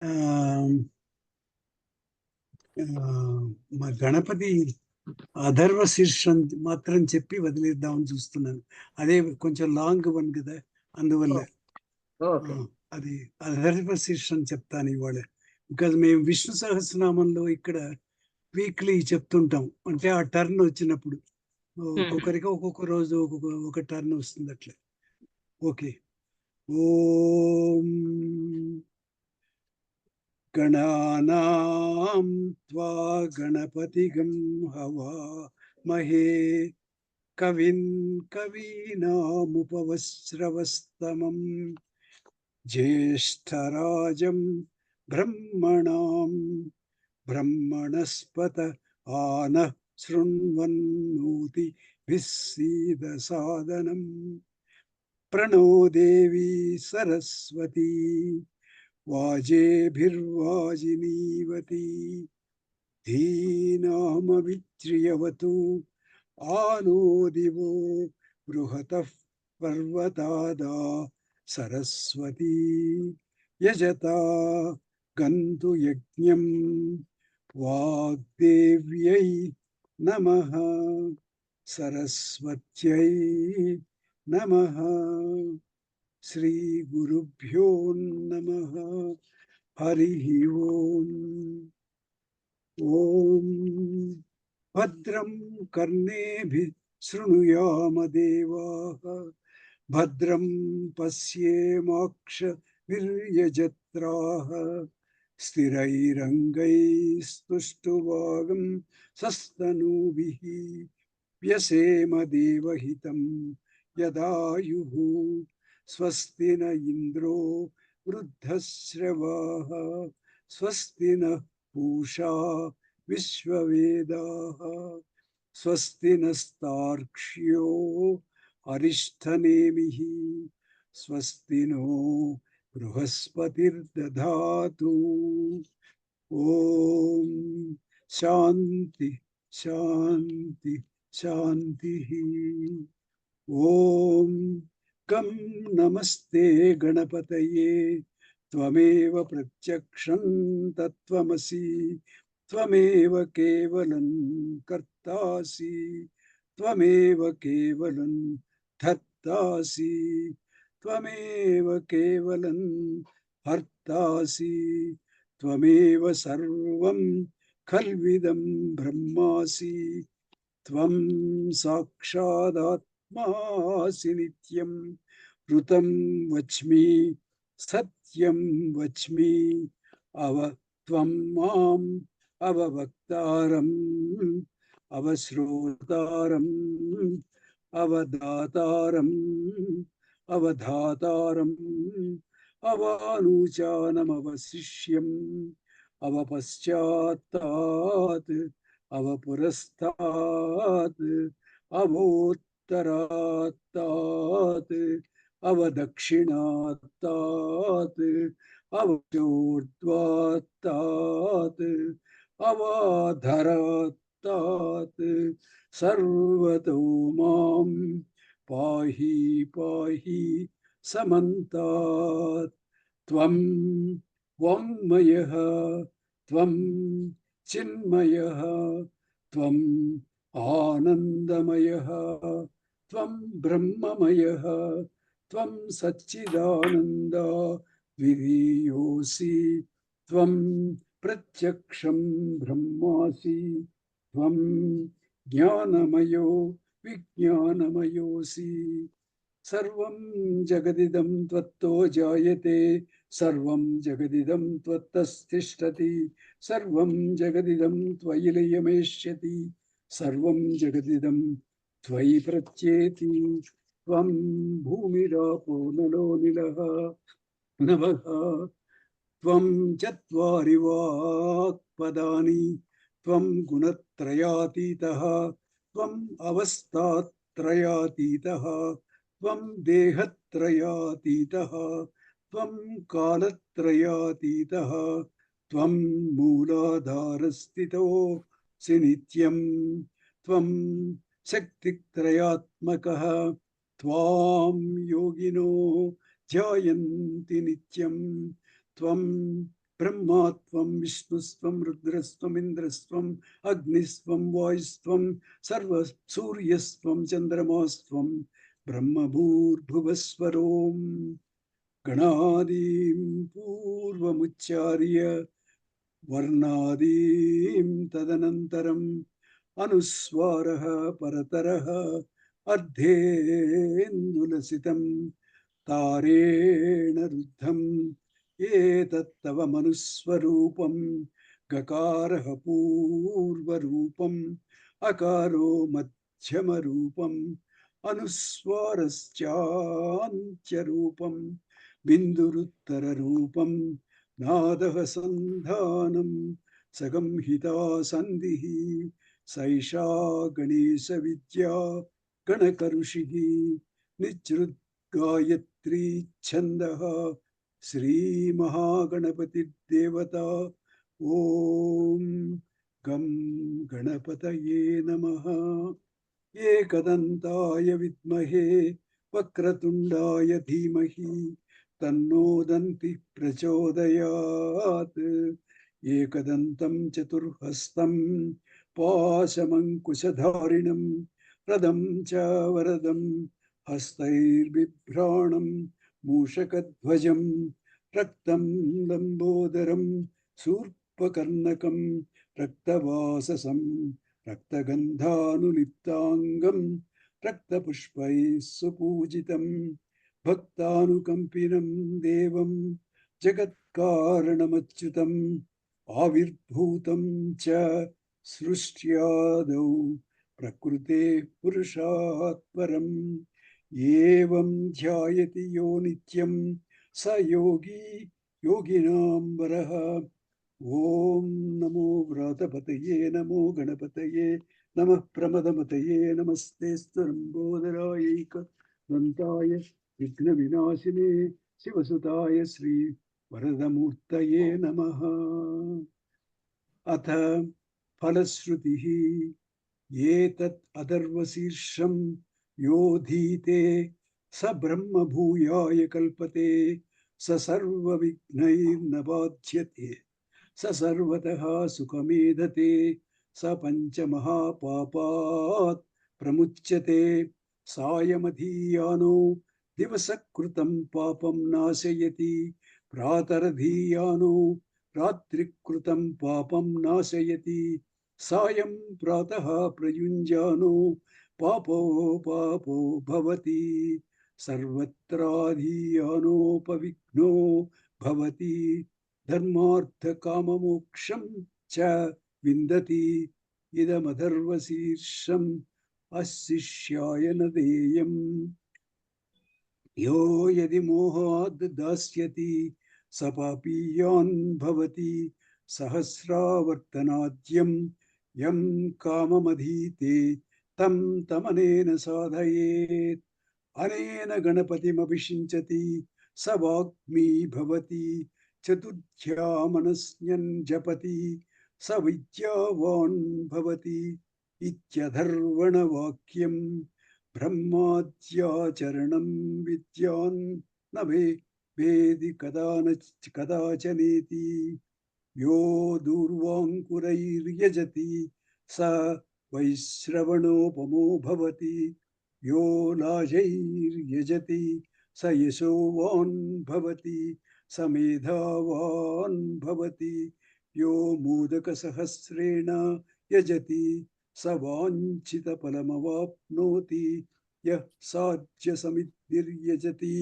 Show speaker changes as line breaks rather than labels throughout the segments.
ఆ, మా గణపతి అథర్వ శీర్షం మాత్రం చెప్పి వదిలేద్దామని చూస్తున్నాను. అదే కొంచెం లాంగ్ వన్ కదా, అందువల్ల ఆ,
ఓకే.
అది అథర్వ శీర్షం చెప్తాను ఇవాళ. బికాజ్ మేము విష్ణు సహస్రనామంలో ఇక్కడ వీక్లీ చెప్తుంటాం. అంటే ఆ టర్న్ వచ్చినప్పుడు ఒక్కొక్కరికి ఒక్కొక్క రోజు ఒక టర్న్ వస్తుంది అట్లా. ఓకే. ఓం గణానాం త్వా గణపతిగం హవామహే కవిం కవీనాముపవస్రవస్తమం జ్యేష్ఠరాజం బ్రహ్మణాం బ్రహ్మణస్పత ఆనః శృణ్వన్నోతి విస్సీద సాదనం ప్రణో దేవీ సరస్వతీ వాజేభిర్వాజినీవతి ధీనామవిత్రియవతు ఆనో దివో బృహతః పర్వతాదా సరస్వతీ యజతా గంతు యజ్ఞం వాగ్దేవ్యై నమః సరస్వత్యై నమః శ్రీ గురుభ్యో నమః హరి ఓం. ఓం భద్రం కర్ణేభిః శృణుయామ దేవాః భద్రం పశ్యేమాక్షభిర్యజత్రాః స్థిరైరంగైస్తుష్టువాగం సస్తనూభిః వ్యసేమ దేవహితం యదాయుః స్వస్తి న ఇంద్రో వృద్ధశ్రవాః స్వస్తి నః పూషా విశ్వవేదాః స్వస్తి నస్తార్క్ష్యో అరిష్టనేమిః స్వస్తి నో బృహస్పతిర్దధాతు. ఓం శాంతి శాంతి శాంతి. ఓం గం నమస్తే గణపతయే త్వమేవ ప్రత్యక్షం తత్వమసి త్వమేవ కేవలం కర్తాసి త్వమేవ కేవలం ధర్తాసి త్వమేవ కేవలం హర్తాసి త్వమేవ సర్వం ఖల్విదం బ్రహ్మాసి త్వం సాక్షాదాత్మాసి నిత్యం ఋతం వచ్మి సత్యం వచ్మి అవ త్వం మాం అవవక్తారం అవశ్రోతారం అవదాతారం అవధాతారం అవానూచానమవశిష్యం అవపశ్చాత్తాత్ అవపురస్తాత్ అవోత్తరాత్తాత్ అవదక్షిణాత్తాత్ అవచోర్ధ్వాత్తాత్ అవాధరాత్తాత్ సర్వతో మాం పాహి పాహి సమంతాత్. త్వం వాంగ్మయః త్వం చిన్మయః త్వం ఆనందమయః త్వం బ్రహ్మమయః త్వం సచ్చిదానంద ద్వితీయోసి త్వం ప్రత్యక్షం బ్రహ్మాసి త్వం జ్ఞానమయో విజ్ఞానమయోసి. సర్వం జగదిదం త్వత్తో జాయతే సర్వం జగదిదం త్వత్తస్థిష్టతి సర్వం జగదిదం త్వయి లయమేష్యతి సర్వం జగదిదం త్వయి ప్రత్యేతి. త్వం భూమిరాపో నలో నిలః నభః త్వం చత్వారి వాక్పదాని త్వం గుణత్రయాతీతః త్వం అవస్థాత్రయాతీతః త్వం దేహత్రయాతీతః త్వం కాలత్రయాతీతః త్వం మూలాధారస్థితోऽసి నిత్యం త్వం శక్తిత్రయాత్మకః త్వాం యోగినో ధ్యాయంతి నిత్యం త్వం బ్రహ్మాత్వం విష్ణుస్త్వం రుద్రస్త్వం ఇంద్రస్త్వం అగ్నిస్త్వం వాయుస్త్వం సర్వ సూర్యస్త్వం చంద్రమాస్త్వం బ్రహ్మభూర్భువస్వరోం గణాదీం పూర్వముచ్చార్య వర్ణాదీం తదనంతరం అనుస్వారః పరతరః అర్ధేందులసితం తారేణ రుద్ధం ఏతత్తవ మనుస్వరూపం గకారః పూర్వరూపం అకారో మధ్యమరూపం అనుస్వారశ్చాంత్యరూపం బిందురుత్తరరూపం నాదః సంధానం సగంహితా సంధిః సైషా గణేశ విద్యా గణకరుషిః నిజృద్గాయత్రీ ఛందః శ్రీ మహాగణపతిర్దేవత. ఓం గం గణపతయే నమః. ఏకదంతాయ విద్మహే వక్రతుండాయ ధీమహి తన్నో దంతి ప్రచోదయాత్. ఏకదంతం చతుర్హస్తం పాశమంకుశధారిణం రథం చ వరదం హస్తైర్బిభ్రాణం మూషకధ్వజం రక్తం లంబోదరం శూర్పకర్ణకం రక్తవాససం రక్తగంధానులిప్తాంగం రక్తపుష్పైః సుపూజితం భక్తానుకంపినం దేవం జగత్కారణమచ్యుతం ఆవిర్భూతం చ సృష్ట్యాదౌ ప్రకృతే పురుషాత్ పరం. ఏవం ధ్యాయతి యో నిత్యం స యోగి యోగినాం వరః. ఓం నమో వ్రాతపతయే నమో గణపతయే నమః ప్రమదమతయే నమస్తేస్తు లంబోదరాయైక దంతాయ విఘ్న వినాశినే శివసుతాయ శ్రీ వరదమూర్తయే నమః. అథ ఫలశ్రుతిః. ఏతత్ అథర్వశీర్షం యో ధీతే స బ్రహ్మ భూయాయ కల్పతే స సర్వ విఘ్నైర్న బాధ్యతే స సర్వతః సుఖమేధతే స పంచమహాపాపాత్ ప్రముచ్యతే. సాయమధీయానో దివసకృతం పాపం నాశయతి ప్రాతరధీయానో రాత్రికృతం పాపం నాశయతి. సాయం ప్రాతః ప్రయుంజానో పాపో పాపో భవతి. సర్వత్రాధీయానోపవిఘ్నో భవతి. ధర్మార్థ కామమోక్షం చ విందతి. ఇదమథర్వశీర్షం అశిష్యాయ న దేయం. యో యది మోహాద్ దాస్యతి స పాపీయాన్ భవతి. సహస్రావర్తనాద్యం యం కామమధీతే తం తమనేన సాధయేత్. అనేన గణపతిమభిషించతి స వాగ్మీ భవతి. చతుర్థ్యా మనస్న్యన్ జపతి స విద్యావాన్ భవతి ఇత్యథర్వణ వాక్యం. బ్రహ్మాద్యాచరణం విద్యాన్ న వేది కదాచనేతి. యో దూర్వాంకురైర్యజతి స వైశ్రవణోపమో భవతి. యో లాజైర్యజతి స యశోవాన్ భవతి. స మేధావాన్ భవతి. యో మోదకసహస్రేణ యజతి స వాంఛితఫలమవాప్నోతి. యః సాధ్యసమిద్ధిర్యజతి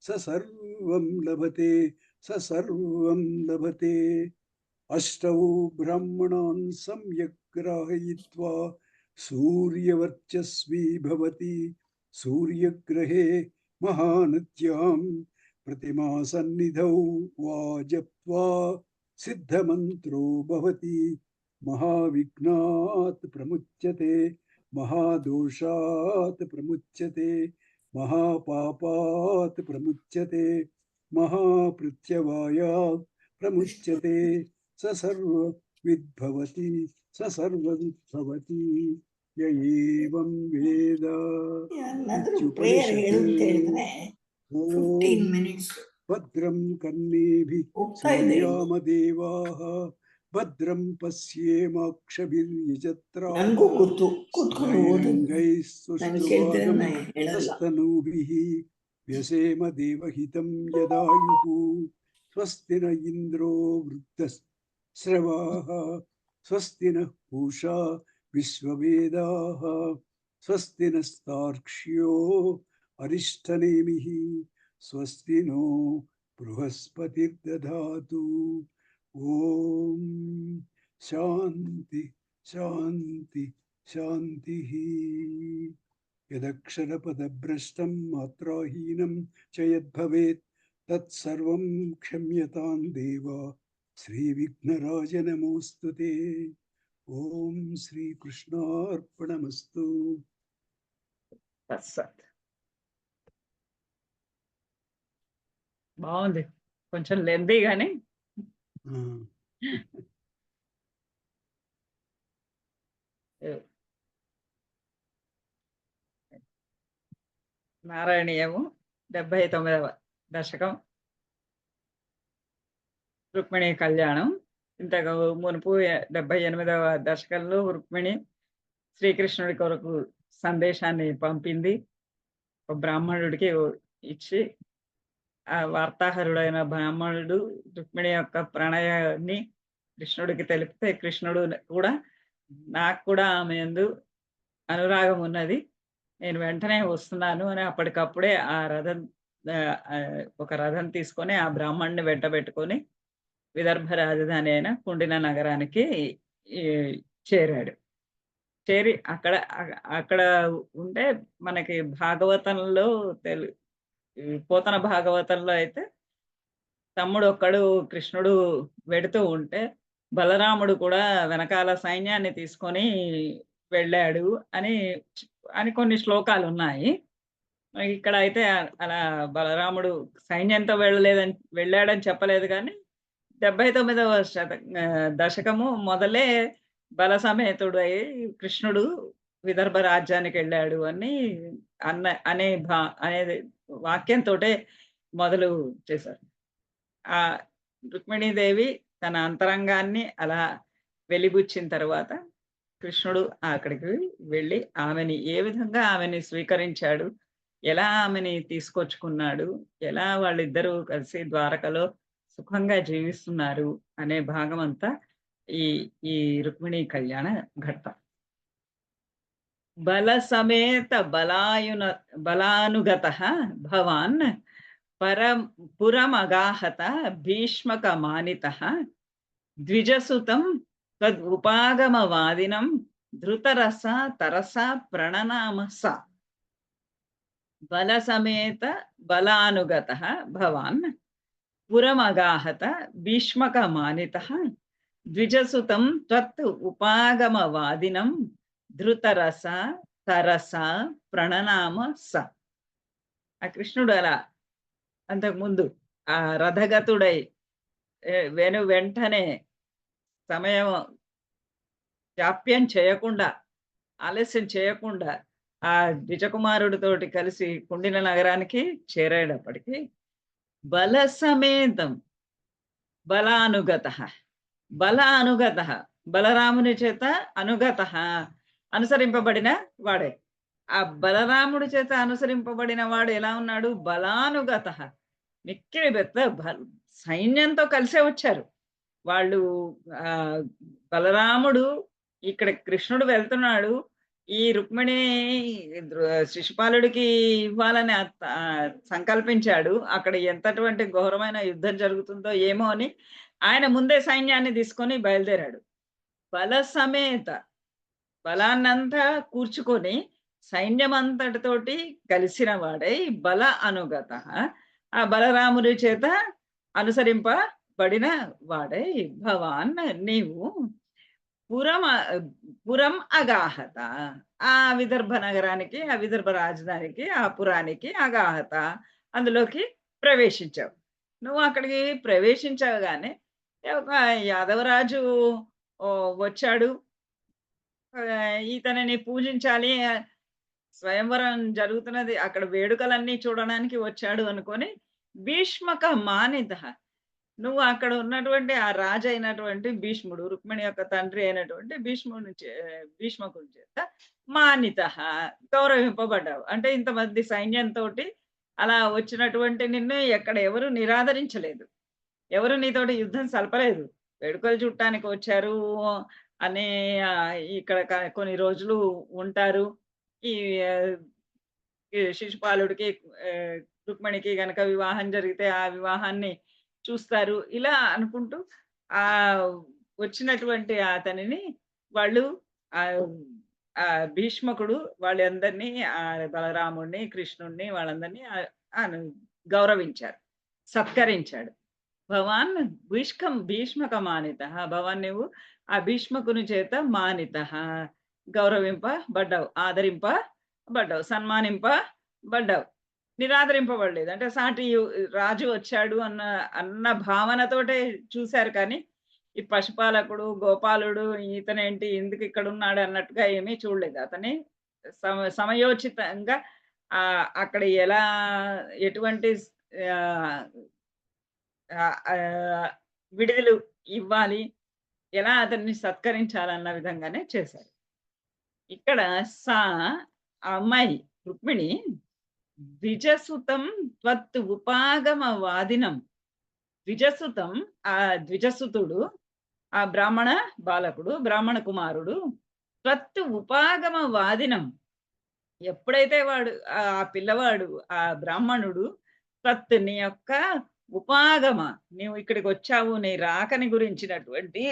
స సర్వం లభతే స సర్వం లభతే. అష్టౌ బ్రాహ్మణాన్ సమ్యక్ గ్రాహయిత్వా సూర్యవర్చస్వీ భవతి. సూర్యగ్రహే మహానద్యాం ప్రతిమా సన్నిధౌ వా జప్త్వా సిద్ధమంత్రో భవతి. మహావిఘ్నాత్ ప్రముచ్యతే మహాదోషాత్ ప్రముచ్యతే మహాపాపాత్ ప్రముచ్యతే మహాపృథ్యవాయాత్ ప్రముచ్యతే. స సర్వవిద్భవతి స సర్వవిద్భవతి. య ఏవం వేద
ಎಲ್ಲಾದ್ರೂ ಪ್ರೇಯರ್ ಹೇಳುತ್ತೆ ಹೇಳಿದ್ರೆ 15 minutes
భద్రం కర్ణేభిః శృణుయామ దేవాః భద్రం పశ్యేమాక్షభిర్యజత్రాః
ನನಗೂ ಗೊತ್ತು ಕೂತ್ಕೊಂಡು ಓದೋದು ನನಗೆ ಕೇಳ್ತಿದ್ರೆ ನಾ ಹೇಳಲ್ಲ.
ಸ್ತನೂಭಿಃ ವ್ಯಸೇಮ ದೇವಹಿತಂ ಯದಾಯುಃ ಸ್ವಸ್ತಿ ನ ಇಂದ್ರೋ ವೃద్ధಶ್ರವಾಃ ಸ್ವಸ್ತಿ ನಃ పూషా విశ్వవేదాః స్వస్తి నస్తార్క్ష్యో అరిష్టనేమిః స్వస్తి నో బృహస్పతిర్దధాతు. ఓం శాంతి శాంతి శాంతి. యదక్షరపదభ్రష్టం మాత్రాహీనం చ యద్భవేత్ తత్సర్వం క్షమ్యతాం దేవా. శ్రీ విఘ్నరాజ నమోస్తుతే. ఓం శ్రీకృష్ణార్పణమస్తు.
బాగుంది, కొంచెం లెందీ గానీ నారాయణీయము 79వ దశకం రుక్మిణి కళ్యాణం. ఇంతకు మునుపు 78వ దశకంలో రుక్మిణి శ్రీకృష్ణుడి కొరకు సందేశాన్ని పంపింది, ఒక బ్రాహ్మణుడికి ఇచ్చి ఆ వార్తాహరుడైన బ్రాహ్మణుడు రుక్మిణి యొక్క ప్రణయాన్ని కృష్ణుడికి తెలిపితే కృష్ణుడు కూడా నాకు కూడా ఆమె యందు అనురాగం ఉన్నది, నేను వెంటనే వస్తున్నాను అని అప్పటికప్పుడే ఒక రథం తీసుకొని ఆ బ్రాహ్మణుని వెంటబెట్టుకొని విదర్భ రాజధాని అయిన కుండిన నగరానికి చేరాడు. చేరి అక్కడ ఉంటే మనకి భాగవతంలో పోతన భాగవతంలో అయితే తమ్ముడు ఒక్కడు కృష్ణుడు వెడుతూ ఉంటే బలరాముడు కూడా వెనకాల సైన్యాన్ని తీసుకొని వెళ్ళాడు అని కొన్ని శ్లోకాలు ఉన్నాయి. ఇక్కడ అయితే అలా బలరాముడు సైన్యంతో వెళ్ళాడని చెప్పలేదు, కానీ 79వ దశకము మొదలే బల సమేతుడు అయి కృష్ణుడు విదర్భ రాజ్యానికి వెళ్ళాడు అనేది వాక్యంతో మొదలు చేశారు. ఆ రుక్మిణీదేవి తన అంతరంగాన్ని అలా వెలిబుచ్చిన తర్వాత కృష్ణుడు అక్కడికి వెళ్ళి ఏ విధంగా ఆమెని స్వీకరించాడు, ఎలా ఆమెని తీసుకొచ్చుకున్నాడు, ఎలా వాళ్ళిద్దరూ కలిసి ద్వారకలో సుఖంగా జీవిస్తున్నారు అనే భాగం అంతా ఈ రుక్మిణీ కళ్యాణ ఘట్టం. బల సమేత బలానుగత భవాన్ పురమగాహత భీష్మక మానిత ద్విజసుతం తద్ ఉపాగమవాదినం ధృతరస తరస ప్రణనామ స. బల సమేత బలానుగత భవాన్ పురమగాహత భీష్మక మానిత ద్విజసుతం త్వత్ ఉపాగమవాదినం ధృతరస తరస ప్రణనామ స. ఆ కృష్ణుడు అలా అంతకుముందు ఆ రథగతుడై వెంటనే సమయం జాప్యం చేయకుండా ఆలస్యం చేయకుండా ఆ ద్విజకుమారుడితోటి కలిసి కుండిన నగరానికి చేరేటప్పటికి బల సమేతం బలానుగత బలరాముని చేత అనుగత అనుసరింపబడిన వాడే. ఆ బలరాముడి చేత అనుసరింపబడిన వాడు ఎలా ఉన్నాడు? బలానుగత, మిక్కిలి పెద్ద సైన్యంతో కలిసే వచ్చారు వాళ్ళు. బలరాముడు ఇక్కడ కృష్ణుడు వెళ్తున్నాడు, ఈ రుక్మిణి శిశుపాలుడికి ఇవ్వాలని సంకల్పించాడు. అక్కడ ఎంతటువంటి ఘోరమైన యుద్ధం జరుగుతుందో ఏమో అని ఆయన ముందే సైన్యాన్ని తీసుకొని బయలుదేరాడు. బల సమేత, బలాన్నంతా కూర్చుకొని సైన్యం అంతటితోటి కలిసిన వాడై బల అనుగత, ఆ బలరాముడి చేత అనుసరింపబడిన వాడై భవాన్ నీవు పురం అగాహత, ఆ విదర్భ నగరానికి, ఆ విదర్భ రాజధానికి, ఆ పురానికి అగాహత, అందులోకి ప్రవేశించావు. నువ్వు అక్కడికి ప్రవేశించగానే ఒక యాదవరాజు వచ్చాడు, ఇతనిని పూజించాలి, స్వయంవరం జరుగుతున్నది, అక్కడ వేడుకలన్నీ చూడడానికి వచ్చాడు అనుకొని భీష్మక మానిత. నువ్వు అక్కడ ఉన్నటువంటి ఆ రాజు అయినటువంటి భీష్ముడు, రుక్మిణి యొక్క తండ్రి అయినటువంటి భీష్మకుని చేత మానితః గౌరవింపబడ్డావు. అంటే ఇంతమంది సైన్యంతోటి అలా వచ్చినటువంటి నిన్ను ఎక్కడ ఎవరు నిరాదరించలేదు. ఎవరు నీతోటి యుద్ధం సలపలేదు. వేడుకలు చుట్టానికి వచ్చారు అని ఇక్కడ కొన్ని రోజులు ఉంటారు. ఈ ఈ శిశుపాలుడికి రుక్మిణికి గనక వివాహం జరిగితే ఆ వివాహాన్ని చూస్తారు. ఇలా అనుకుంటూ వచ్చినటువంటి అతనిని వాళ్ళు భీష్మకుడు వాళ్ళందరినీ బలరాముడిని, కృష్ణుడిని వాళ్ళందరినీ గౌరవించారు, సత్కరించాడు. భవాన్ భీష్మక మానిత. భవాన్ నువ్వు ఆ భీష్మకుని చేత మానిత గౌరవింపబడ్డావు, ఆదరింపబడ్డావు, సన్మానింపబడ్డావు. నిరాదరింపబడలేదు. అంటే సాటి రాజు వచ్చాడు అన్న భావనతోటే చూశారు కానీ ఈ పశుపాలకుడు, గోపాలుడు ఇతనేంటి ఎందుకు ఇక్కడ ఉన్నాడు అన్నట్టుగా ఏమీ చూడలేదు. అతని సమయోచితంగా అక్కడ ఎటువంటి విడుదలు ఇవ్వాలి, ఎలా అతన్ని సత్కరించాలన్న విధంగానే చేశారు. ఇక్కడ ఆ అమ్మాయి రుక్మిణి ద్విజసుతం త్వత్ ఉపాగమ వాదినం. ద్విజసుతం, ఆ ద్విజసుతుడు, ఆ బ్రాహ్మణ బాలకుడు, బ్రాహ్మణ కుమారుడు, త్వత్ ఉపాగమ వాదినం. ఎప్పుడైతే వాడు ఆ పిల్లవాడు, ఆ బ్రాహ్మణుడు త్వత్ నీ యొక్క ఉపాగమ, నీవు ఇక్కడికి వచ్చావు, నీ రాకని గురించినటువంటి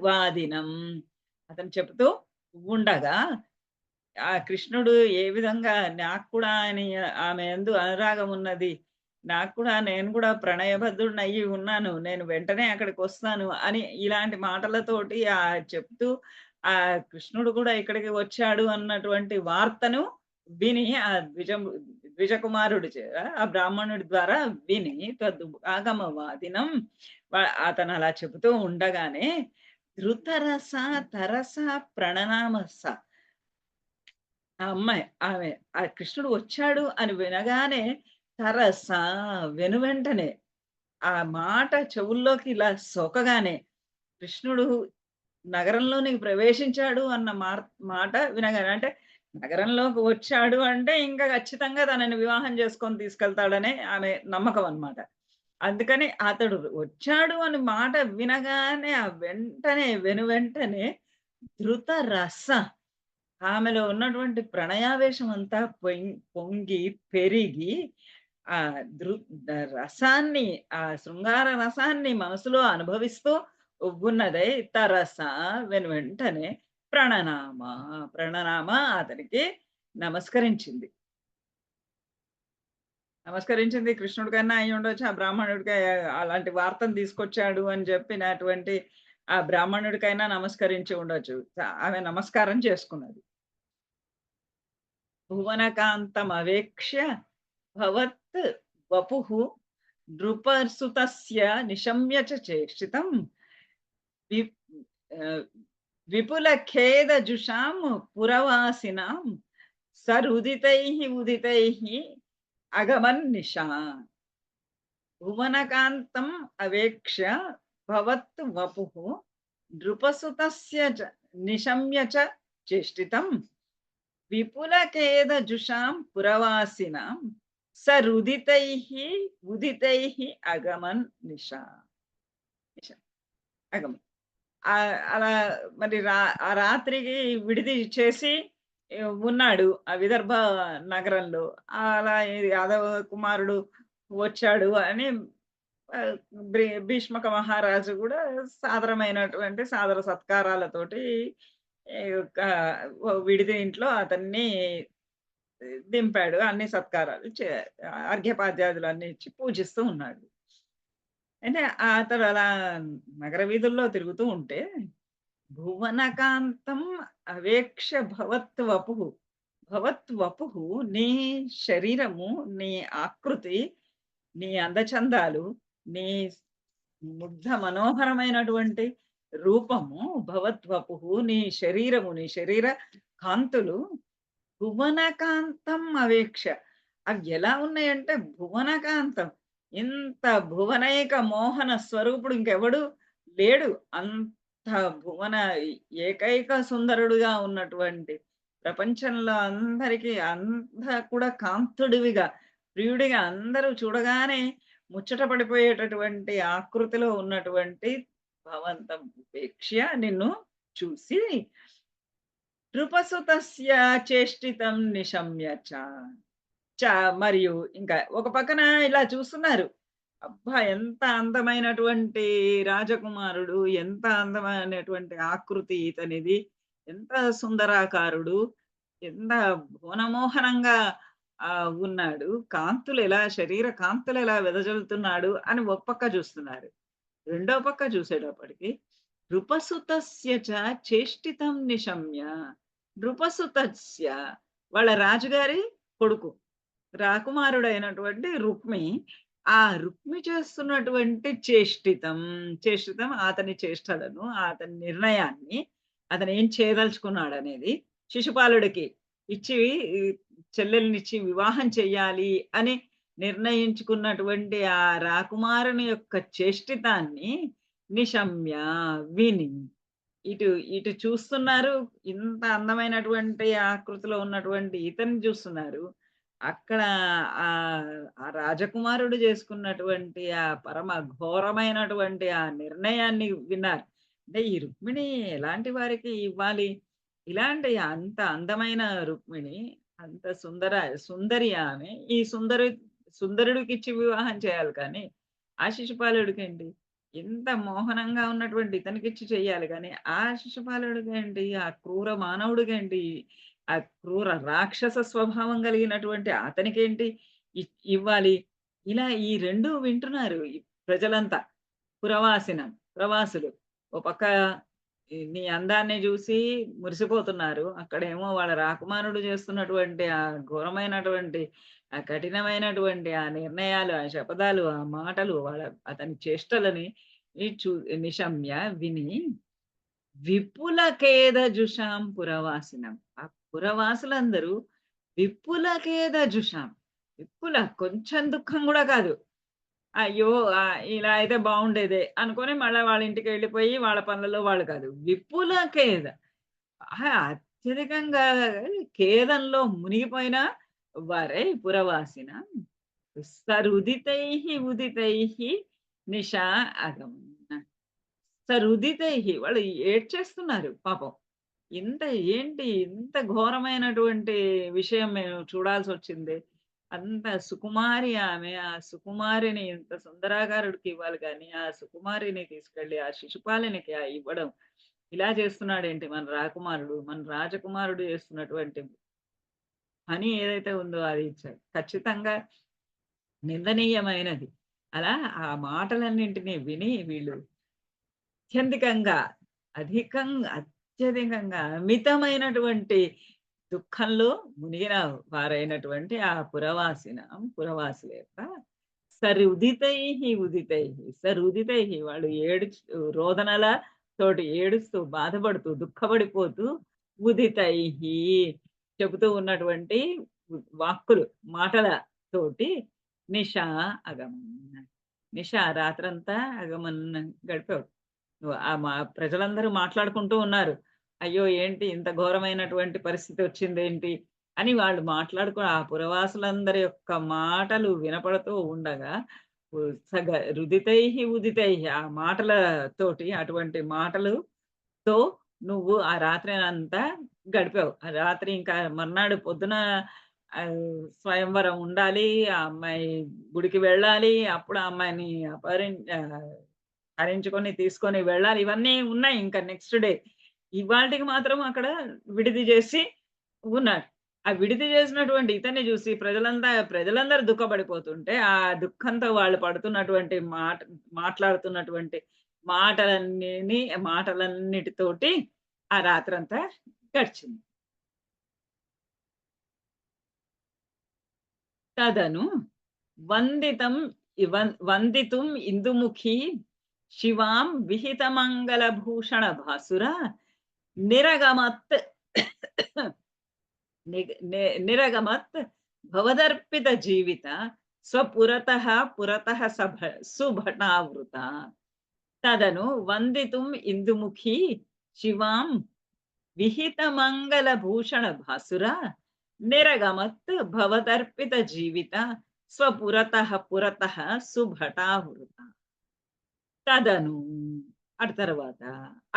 వాదినం అతను చెబుతూ ఉండగా ఆ కృష్ణుడు ఏ విధంగా నాకు కూడా ఆమె యందు అనురాగం ఉన్నది, నేను కూడా ప్రణయబద్ధుడిని అయ్యి ఉన్నాను, నేను వెంటనే అక్కడికి వస్తాను అని ఇలాంటి మాటలతోటి చెప్తూ ఆ కృష్ణుడు కూడా ఇక్కడికి వచ్చాడు అన్నటువంటి వార్తను విని ఆ ద్విజకుమారుడి ఆ బ్రాహ్మణుడి ద్వారా విని ఆగమవాదినం అతను అలా చెబుతూ ఉండగానే ధృతరస తరస ప్రణనామస. ఆ అమ్మాయి ఆ కృష్ణుడు వచ్చాడు అని వినగానే తరస వెనువెంటనే ఆ మాట చెవుల్లోకి ఇలా సోకగానే కృష్ణుడు నగరంలోనికి ప్రవేశించాడు అన్న మాట వినగానే, అంటే నగరంలోకి వచ్చాడు అంటే ఇంకా ఖచ్చితంగా తనని వివాహం చేసుకొని తీసుకెళ్తాడనే ఆమె నమ్మకం అన్నమాట. అందుకని అతడు వచ్చాడు అని మాట వినగానే ఆ వెంటనే ధృత రస, ఆమెలో ఉన్నటువంటి ప్రణయావేశం అంతా పొంగి పెరిగి ఆ రసాన్ని, ఆ శృంగార రసాన్ని మనసులో అనుభవిస్తూ ఉన్నదై తరస వెంటనే ప్రణనామ అతనికి నమస్కరించింది. కృష్ణుడి కన్నా అయి ఉండొచ్చు, ఆ బ్రాహ్మణుడికి అలాంటి వార్తను తీసుకొచ్చాడు అని చెప్పినటువంటి ఆ బ్రాహ్మణుడికైనా నమస్కరించి ఉండొచ్చు. ఆమె నమస్కారం చేసుకున్నది. భువనకాంతమవేక్ష్య భవత్ వపుః నృపసుతస్య నిశమ్య చ చేష్టితం విపులఖేదజుషాం పురవాసినాం సరుదితైః అగమన్నిషా. భువనకాంతం అవేక్ష్య భవత్ వపుః నృపసుతస్య నిశమ్య చ చేష్టితం విపులఖేదజుషాం పురవాసినాం ఉదితైః అగమన్ నిషా. అగమన్ అలా మరి ఆ రాత్రికి విడిది చేసి ఉన్నాడు ఆ విదర్భ నగరంలో. అలా యాదవ కుమారుడు వచ్చాడు అని భీష్మక మహారాజు కూడా సాదరమైనటువంటి సాదర సత్కారాలతోటి విడిది ఇంట్లో అతన్ని దింపాడు. అన్ని సత్కారాలు అర్ఘ్యపాద్యాదులు అన్ని ఇచ్చి పూజిస్తూ ఉన్నాడు. అంటే అతడు అలా నగర వీధుల్లో తిరుగుతూ ఉంటే భువనకాంతం అవేక్ష భవత్ వపుః నీ శరీరము, నీ ఆకృతి, నీ అందచందాలు, నీ ముగ్ధ మనోహరమైనటువంటి రూపము, భవత్ వపుః నీ శరీరము, నీ శరీర కాంతులు భువనకాంతం అవేక్ష. అవి ఎలా ఉన్నాయంటే భువనకాంతం, ఇంత భువనైక మోహన స్వరూపుడు ఇంకెవడు లేడు. అంత భువన ఏకైక సుందరుడుగా ఉన్నటువంటి ప్రపంచంలో అందరికీ అంతా కూడా కాంతుడివిగా, ప్రియుడిగా అందరూ చూడగానే ముచ్చట పడిపోయేటటువంటి ఆకృతిలో ఉన్నటువంటి భవంతం ఉపేక్ష్య నిన్ను చూసి నృపసుతస్య చేష్టితం నిశమ్య చ. మరియు ఇంకా ఒక పక్కన ఇలా చూస్తున్నారు. అబ్బా! ఎంత అందమైనటువంటి రాజకుమారుడు, ఎంత అందమైనటువంటి ఆకృతి ఇతనిది, ఎంత సుందరాకారుడు, ఎంత భువనమోహనంగా ఉన్నాడు. శరీర కాంతులెలా వెదజల్లుతున్నాడు అని ఒక పక్క చూస్తున్నారు. రెండో పక్క చూసేటప్పటికి నృపసుతస్య చ చేష్టితం నిశమ్య. నృపసుతస్య వాళ్ళ రాజుగారి కొడుకు, రాకుమారుడైనటువంటి రుక్మి. ఆ రుక్మి చేస్తున్నటువంటి చేష్టితం అతని చేష్టలను, అతని నిర్ణయాన్ని, అతను ఏం చేయదలుచుకున్నాడనేది శిశుపాలుడికి ఇచ్చి చెల్లెల్నిచ్చి వివాహం చెయ్యాలి అని నిర్ణయించుకున్నటువంటి ఆ రాకుమారుని యొక్క చేష్టితాన్ని నిశమ్య విని ఇటు ఇటు చూస్తున్నారు. ఇంత అందమైనటువంటి ఆకృతిలో ఉన్నటువంటి ఇతన్ని చూస్తున్నారు. అక్కడ ఆ రాజకుమారుడు చేసుకున్నటువంటి ఆ పరమ ఘోరమైనటువంటి ఆ నిర్ణయాన్ని విన్నారు. అంటే ఈ రుక్మిణి ఎలాంటి వారికి ఇవ్వాలి? ఇలాంటి అంత అందమైన రుక్మిణి, అంత సుందరి ఆమె. ఈ సుందరుడికిచ్చి వివాహం చేయాలి కానీ, ఆ శిశుపాలుడికేంటి? ఇంత మోహనంగా ఉన్నటువంటి ఇతనికిచ్చి చెయ్యాలి గానీ, ఆ శిశుపాలుడికేంటి? ఆ క్రూర మానవుడికేంటి? ఆ క్రూర రాక్షస స్వభావం కలిగినటువంటి అతనికేంటి ఇవ్వాలి? ఇలా ఈ 2 వింటున్నారు ఈ ప్రజలంతా. ప్రవాసులు. ఓ పక్క నీ అందాన్ని జూసి మురిసిపోతున్నారు. అక్కడేమో వాళ్ళ రాకుమారుడు చేస్తున్నటువంటి ఆ ఘోరమైనటువంటి, ఆ కఠినమైనటువంటి ఆ నిర్ణయాలు, ఆ శపథాలు, ఆ మాటలు, అతని చేష్టలని నిశమ్య విని విపులఖేదజుషాం పురవాసినం. ఆ పురవాసులందరూ విపులఖేదజుషాం. కొంచెం దుఃఖం గూడా కాదు. అయ్యో! ఇలా అయితే బావుండేదే అనుకోని మళ్ళా వాళ్ళ ఇంటికెళ్ళిపోయి వాళ్ళ పనులలో వాళ్ళు కాదు. విపులఖేద. అత్యధికంగా ఖేదంలో మునిగిపోయిన వారే పురవాసినం. ఉదితైః నిశా అగమన్. వాళ్ళు ఏడ్చేస్తున్నారు పాపం. ఇంత ఘోరమైనటువంటి విషయం మేము చూడాల్సొచ్చింది. అంత సుకుమారి ఆమె. ఆ సుకుమారిని ఇంత సుందరాకారుడికి ఇవ్వాలి గానీ, ఆ సుకుమారిని తీసుకెళ్ళి ఆ శిశుపాలునికి ఇవ్వడం ఇలా చేస్తున్నాడేంటి మన రాజకుమారుడు చేస్తున్నటువంటి పని ఏదైతే ఉందో అది ఖచ్చితంగా నిందనీయమైనది. అలా ఆ మాటలన్నింటిని విని వీళ్ళు అత్యధికంగా అమితమైనటువంటి దుఃఖంలో మునిగిన వారైనటువంటి ఆ పురవాసుల యొక్క సరుదితైః వాళ్ళు రోదనల తోటి ఏడుస్తూ, బాధపడుతూ, దుఃఖపడిపోతూ ఉదితైః చెబుతూ ఉన్నటువంటి వాక్కులు, మాటల తోటి నిశా అగమన్. రాత్రంతా అగమన్ గడిపావు. ప్రజలందరూ మాట్లాడుకుంటూ ఉన్నారు. అయ్యో! ఏంటి ఇంత ఘోరమైనటువంటి పరిస్థితి వచ్చిందేంటి అని వాళ్ళు ఆ పురవాసులందరి యొక్క మాటలు వినపడుతూ ఉండగా ఉదితైః ఆ మాటలతోటి, అటువంటి మాటలుతో నువ్వు ఆ రాత్రినంతా గడిపావు. ఆ రాత్రి ఇంకా మర్నాడు పొద్దున స్వయంవరం ఉండాలి. ఆ అమ్మాయి గుడికి వెళ్ళాలి. అప్పుడు ఆ అమ్మాయిని హరించుకొని తీసుకొని వెళ్ళాలి. ఇవన్నీ ఉన్నాయి ఇంకా నెక్స్ట్ డే. ఇవాల్టికి మాత్రం అక్కడ విడిది చేసి ఉన్నారు. ఆ విడిది చేసినటువంటి ఇతన్ని చూసి ప్రజలందరూ దుఃఖపడిపోతుంటే, ఆ దుఃఖంతో వాళ్ళు పడుతున్నటువంటి మాట్లాడుతున్నటువంటి మాటలన్నిటితోటి ఆ రాత్రంతా గడిచింది. తదను వందితుం ఇందుముఖి శివాం విహితమంగళభూషణ భాసుర నిరగమత్ భవదర్పిత జీవిత స్వపురతః పురతః సుభటావృత తదను వందితుం ఇందుముఖీ శివాం విహితమంగళభూషణ భాసుర నిరగమత్ భవదర్పిత జీవిత స్వపురతః పురతః సుభటావృత తదను అటు తర్వాత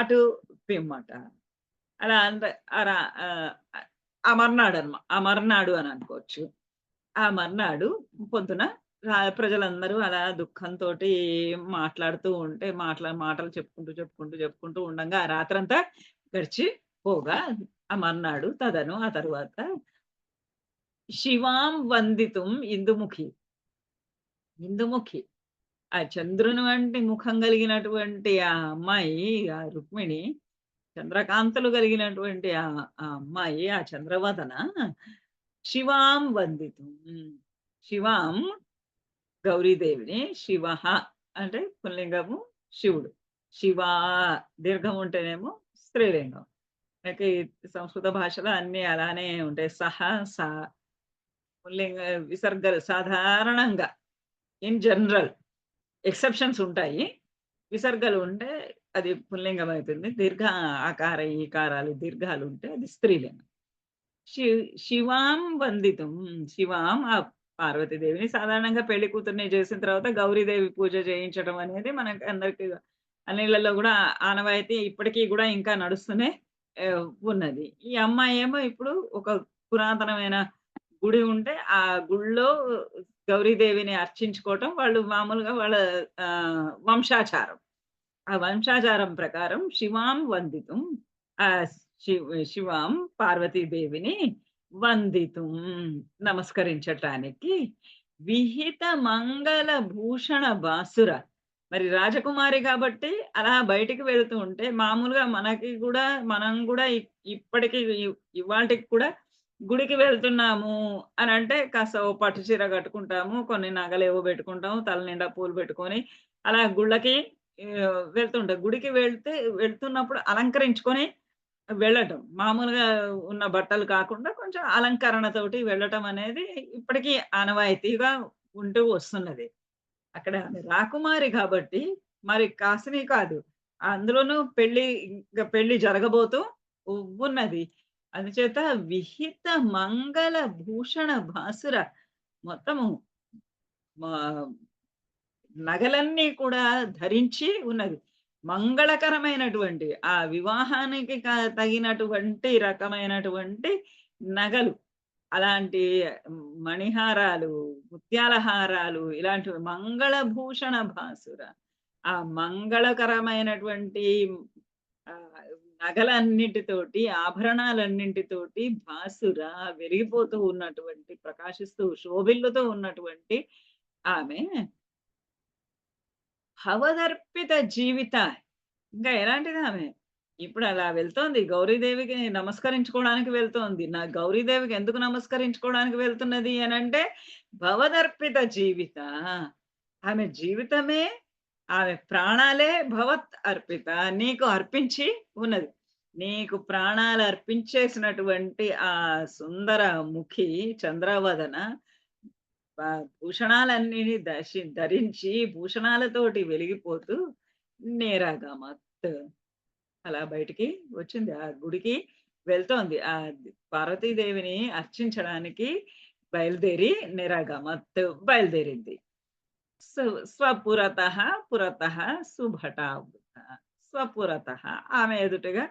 అటు పిమ్మట అలా అలా అమర్నాడు అని అనుకోవచ్చు. ఆ మర్నాడు పొద్దున ప్రజలందరూ అలా దుఃఖంతో మాట్లాడుతూ ఉంటే మాటలు చెప్పుకుంటూ ఉండంగా ఆ రాత్రంతా గడిచి పోగా ఆ మర్నాడు తదను ఆ తరువాత శివాం వందితుం ఇందుముఖి ఆ చంద్రుని వంటి ముఖం కలిగినటువంటి ఆ అమ్మాయి ఆ రుక్మిణి చంద్రకాంతలు కలిగినటువంటి ఆ అమ్మాయి ఆ చంద్రవదన శివాం వందితుం శివాం గౌరీదేవిని శివ అంటే పుల్లింగము శివుడు శివ దీర్ఘం ఉంటేనేమో స్త్రీలింగం. మనకి సంస్కృత భాషలో అన్ని అలానే ఉంటాయి. సహ సా పుల్లింగ విసర్గలు సాధారణంగా ఇన్ జనరల్ ఎక్సెప్షన్స్ ఉంటాయి. విసర్గలు ఉంటే అది పుల్లింగం అవుతుంది. దీర్ఘ ఆకార ఈకారాలు దీర్ఘాలు ఉంటే అది స్త్రీలింగం. శివాం వందితం శివాం ఆ పార్వతీదేవిని సాధారణంగా పెళ్లి కూతుర్ని చేసిన తర్వాత గౌరీదేవి పూజ చేయించడం అనేది మనకి అందరికి అన్నిళ్లలో కూడా ఆనవాయితీ ఇప్పటికీ కూడా ఇంకా నడుస్తూనే ఉన్నది. ఈ అమ్మాయి ఏమో ఇప్పుడు ఒక పురాతనమైన గుడి ఉంటే ఆ గుడిలో గౌరీదేవిని అర్చించుకోవటం వాళ్ళు మామూలుగా వాళ్ళ వంశాచారం. ఆ వంశాచారం ప్రకారం శివాం వందితం ఆ శివాం పార్వతీదేవిని వందితం నమస్కరించటానికి విహిత మంగళ భూషణ బాసుర మరి రాజకుమారి కాబట్టి అలా బయటికి వెళ్తూ ఉంటే మామూలుగా మనం కూడా ఇప్పటికి ఇవాళకి కూడా గుడికి వెళ్తున్నాము అని అంటే కాస్త ఓ పట్టు చీర కట్టుకుంటాము, కొన్ని నగలేవో పెట్టుకుంటాము, తల నిండా పూలు పెట్టుకొని అలా గుళ్ళకి వెళ్తుంటాం. గుడికి వెళ్తున్నప్పుడు అలంకరించుకొని వెళ్ళటం మామూలుగా ఉన్న బట్టలు కాకుండా కొంచెం అలంకరణతోటి వెళ్ళటం అనేది ఇప్పటికీ ఆనవాయితీగా ఉంటూ వస్తున్నది. అక్కడ రాకుమారి కాబట్టి మరి కాసిని కాదు, అందులోనూ పెళ్లి జరగబోతూ ఉన్నది. అందుచేత విహిత మంగళ భూషణ భాసుర మొత్తము నగలన్నీ కూడా ధరించి ఉన్నది. మంగళకరమైనటువంటి ఆ వివాహానికి తగినటువంటి రకమైనటువంటి నగలు, అలాంటి మణిహారాలు, ముత్యాల హారాలు, ఇలాంటివి మంగళభూషణ భాసుర ఆ మంగళకరమైనటువంటి నగలన్నిటితోటి ఆభరణాలన్నింటితోటి భాసుర వెలిగిపోతూ ఉన్నటువంటి ప్రకాశిస్తూ శోభిల్లుతూ ఉన్నటువంటి ఆమె భవదర్పిత జీవిత ఇంకా ఎలాంటిది ఆమె ఇప్పుడు అలా వెళ్తోంది. గౌరీదేవికి నమస్కరించుకోవడానికి వెళ్తోంది. గౌరీదేవికి ఎందుకు నమస్కరించుకోవడానికి వెళ్తున్నది అని అంటే భవదర్పిత జీవిత ఆమె జీవితమే ఆమె ప్రాణాలే భవత్ అర్పిత నీకు అర్పించి ఉన్నది. నీకు ప్రాణాలు అర్పించేసినటువంటి ఆ సుందర ముఖి చంద్రవదన భూషణాలన్నీ ధరించి భూషణాలతోటి వెలిగిపోతూ నేరాగమత్ అలా బయటికి వచ్చింది. ఆ గుడికి వెళ్తోంది. ఆ పార్వతీదేవిని అర్చించడానికి నిరాగమత్ బయలుదేరింది. స్వపురతః సుభటావృత స్వపురతః ఆమె ఎదుటగా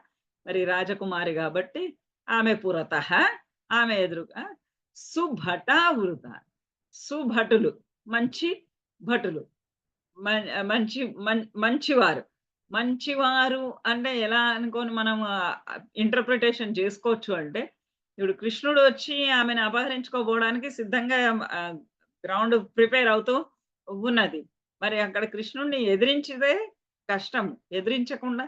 మరి రాజకుమారి కాబట్టి ఆమె పురతః ఆమె ఎదురుగా సుభటావృత సుభటులు మంచి భటులు మంచివారు మంచివారు అంటే ఎలా అనుకోని మనం ఇంటర్ప్రిటేషన్ చేసుకోవచ్చు అంటే ఇప్పుడు కృష్ణుడు వచ్చి ఆమెను అపహరించుకోపోవడానికి సిద్ధంగా గ్రౌండ్ ప్రిపేర్ అవుతూ ఉన్నది. మరి అక్కడ కృష్ణుడిని ఎదిరించిదే కష్టం. ఎదిరించకుండా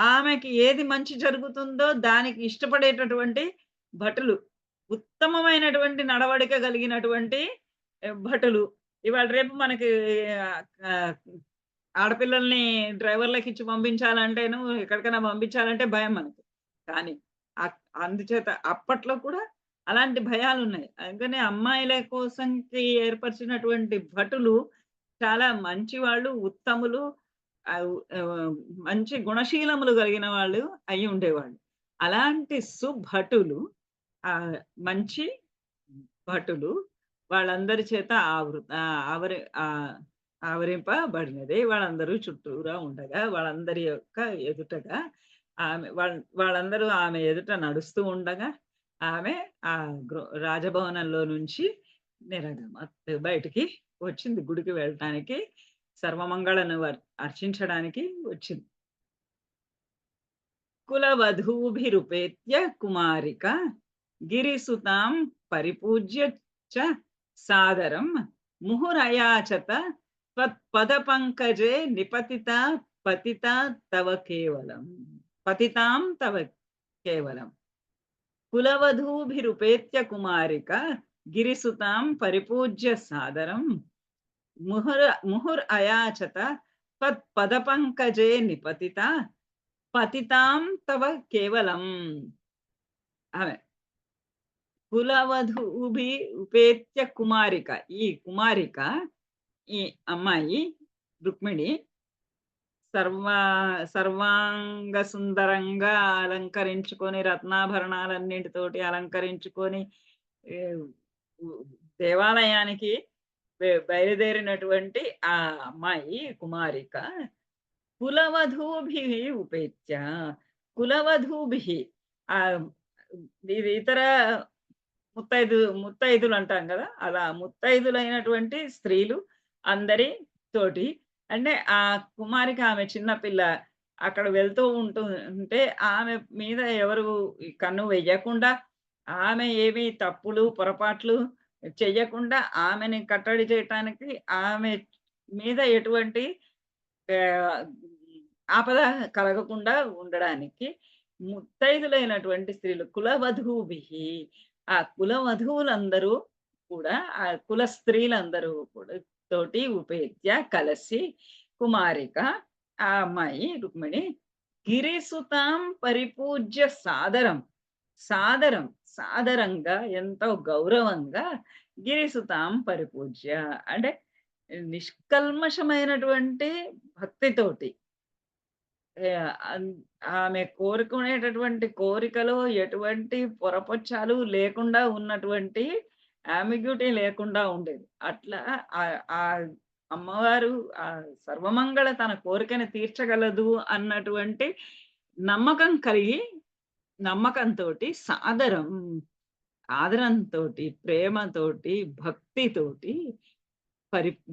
ఆమెకి ఏది మంచి జరుగుతుందో దానికి ఇష్టపడేటటువంటి భటులు, ఉత్తమమైనటువంటి నడవడిక కలిగినటువంటి భటులు. ఇవాళ రేపు మనకి ఆడపిల్లల్ని డ్రైవర్లకి ఇచ్చి పంపించాలంటేను ఎక్కడికైనా పంపించాలంటే భయం మనకి. కానీ అందుచేత అప్పట్లో కూడా అలాంటి భయాలున్నాయి. అందుకని అమ్మాయిల కోసంకి ఏర్పరిచినటువంటి భటులు చాలా మంచివాళ్ళు, ఉత్తములు, ఆహ్, ఆహ్, మంచి గుణశీలములు కలిగిన వాళ్ళు అయ్యుండేవాళ్ళు. అలాంటి సుభటులు, మంచి భటులు వాళ్ళందరి చేత ఆవరింపబడినది. వాళ్ళందరూ చుట్టూరా ఉండగా, వాళ్ళందరి యొక్క ఎదుటగా వాళ్ళందరూ ఆమె ఎదుట నడుస్తూ ఉండగా, ఆమె ఆ రాజభవనంలో నుంచి బయటికి వచ్చింది. గుడికి వెళ్ళటానికి, సర్వమంగళను అర్చించడానికి వచ్చింది. కులవధూభిరుపేత్య కుమారిక గిరిసుతాం పరిపూజ్య చ సాదరం ముహురయాచత త్వత్పదపంకజే నిపతితా పతితా తవ కేవలం పతితాం తవ కేవలం. కులవధూభిరుపేత్య కుమారిక గిరిసుతాం పరిపూజ్య సాదరం ముహుర్ అయాచత త్వత్పదపంకజే నిపతితా పతితాం తవ కేవలం. ఆమె కులవధూభి ఉపేత్య కుమారిక, ఈ కుమారిక, ఈ అమ్మాయి రుక్మిణి సర్వాంగ సుందరంగా అలంకరించుకొని, రత్నాభరణాలన్నింటితోటి అలంకరించుకొని దేవాలయానికి బయలుదేరినటువంటి ఆ అమ్మాయి కుమారిక కులవధూభి ఉపేత్య, కులవధూభి, ఇది ఇతర ముత్తైదులు అంటాం కదా, అలా ముత్తైదులైనటువంటి స్త్రీలు అందరి తోటి, అంటే ఆ కుమారిక, ఆమె చిన్నపిల్ల అక్కడ వెళ్తూ ఉంటే ఆమె మీద ఎవరు కన్ను వెయ్యకుండా, ఆమె ఏమి తప్పులు పొరపాట్లు చెయ్యకుండా ఆమెని కట్టడి చేయటానికి, ఆమె మీద ఎటువంటి ఆపద కలగకుండా ఉండడానికి ముత్తైదులైనటువంటి స్త్రీలు కులవధూభిః, ఆ కులవధువులందరూ కూడా, ఆ కుల స్త్రీలందరూ కూడా తోటి ఉపేత్య కలిసి కుమారిక, ఆ అమ్మాయి రుక్మిణి గిరిసుతాం పరిపూజ్య సాదరం, సాదరంగా, ఎంతో గౌరవంగా, గిరిసుతాం పరిపూజ్య అంటే నిష్కల్మషమైనటువంటి భక్తితోటి, ఆమె కోరుకునేటటువంటి కోరికలో ఎటువంటి పొరపొచ్చాలు లేకుండా ఉన్నటువంటి, అంబిగ్యూటీ లేకుండా ఉండేది. అట్లా ఆ అమ్మవారు ఆ సర్వమంగళ తన కోరికను తీర్చగలదు అన్నటువంటి నమ్మకం కలిగి, నమ్మకంతోటి, ఆదరంతోటి, ప్రేమతోటి, భక్తితోటి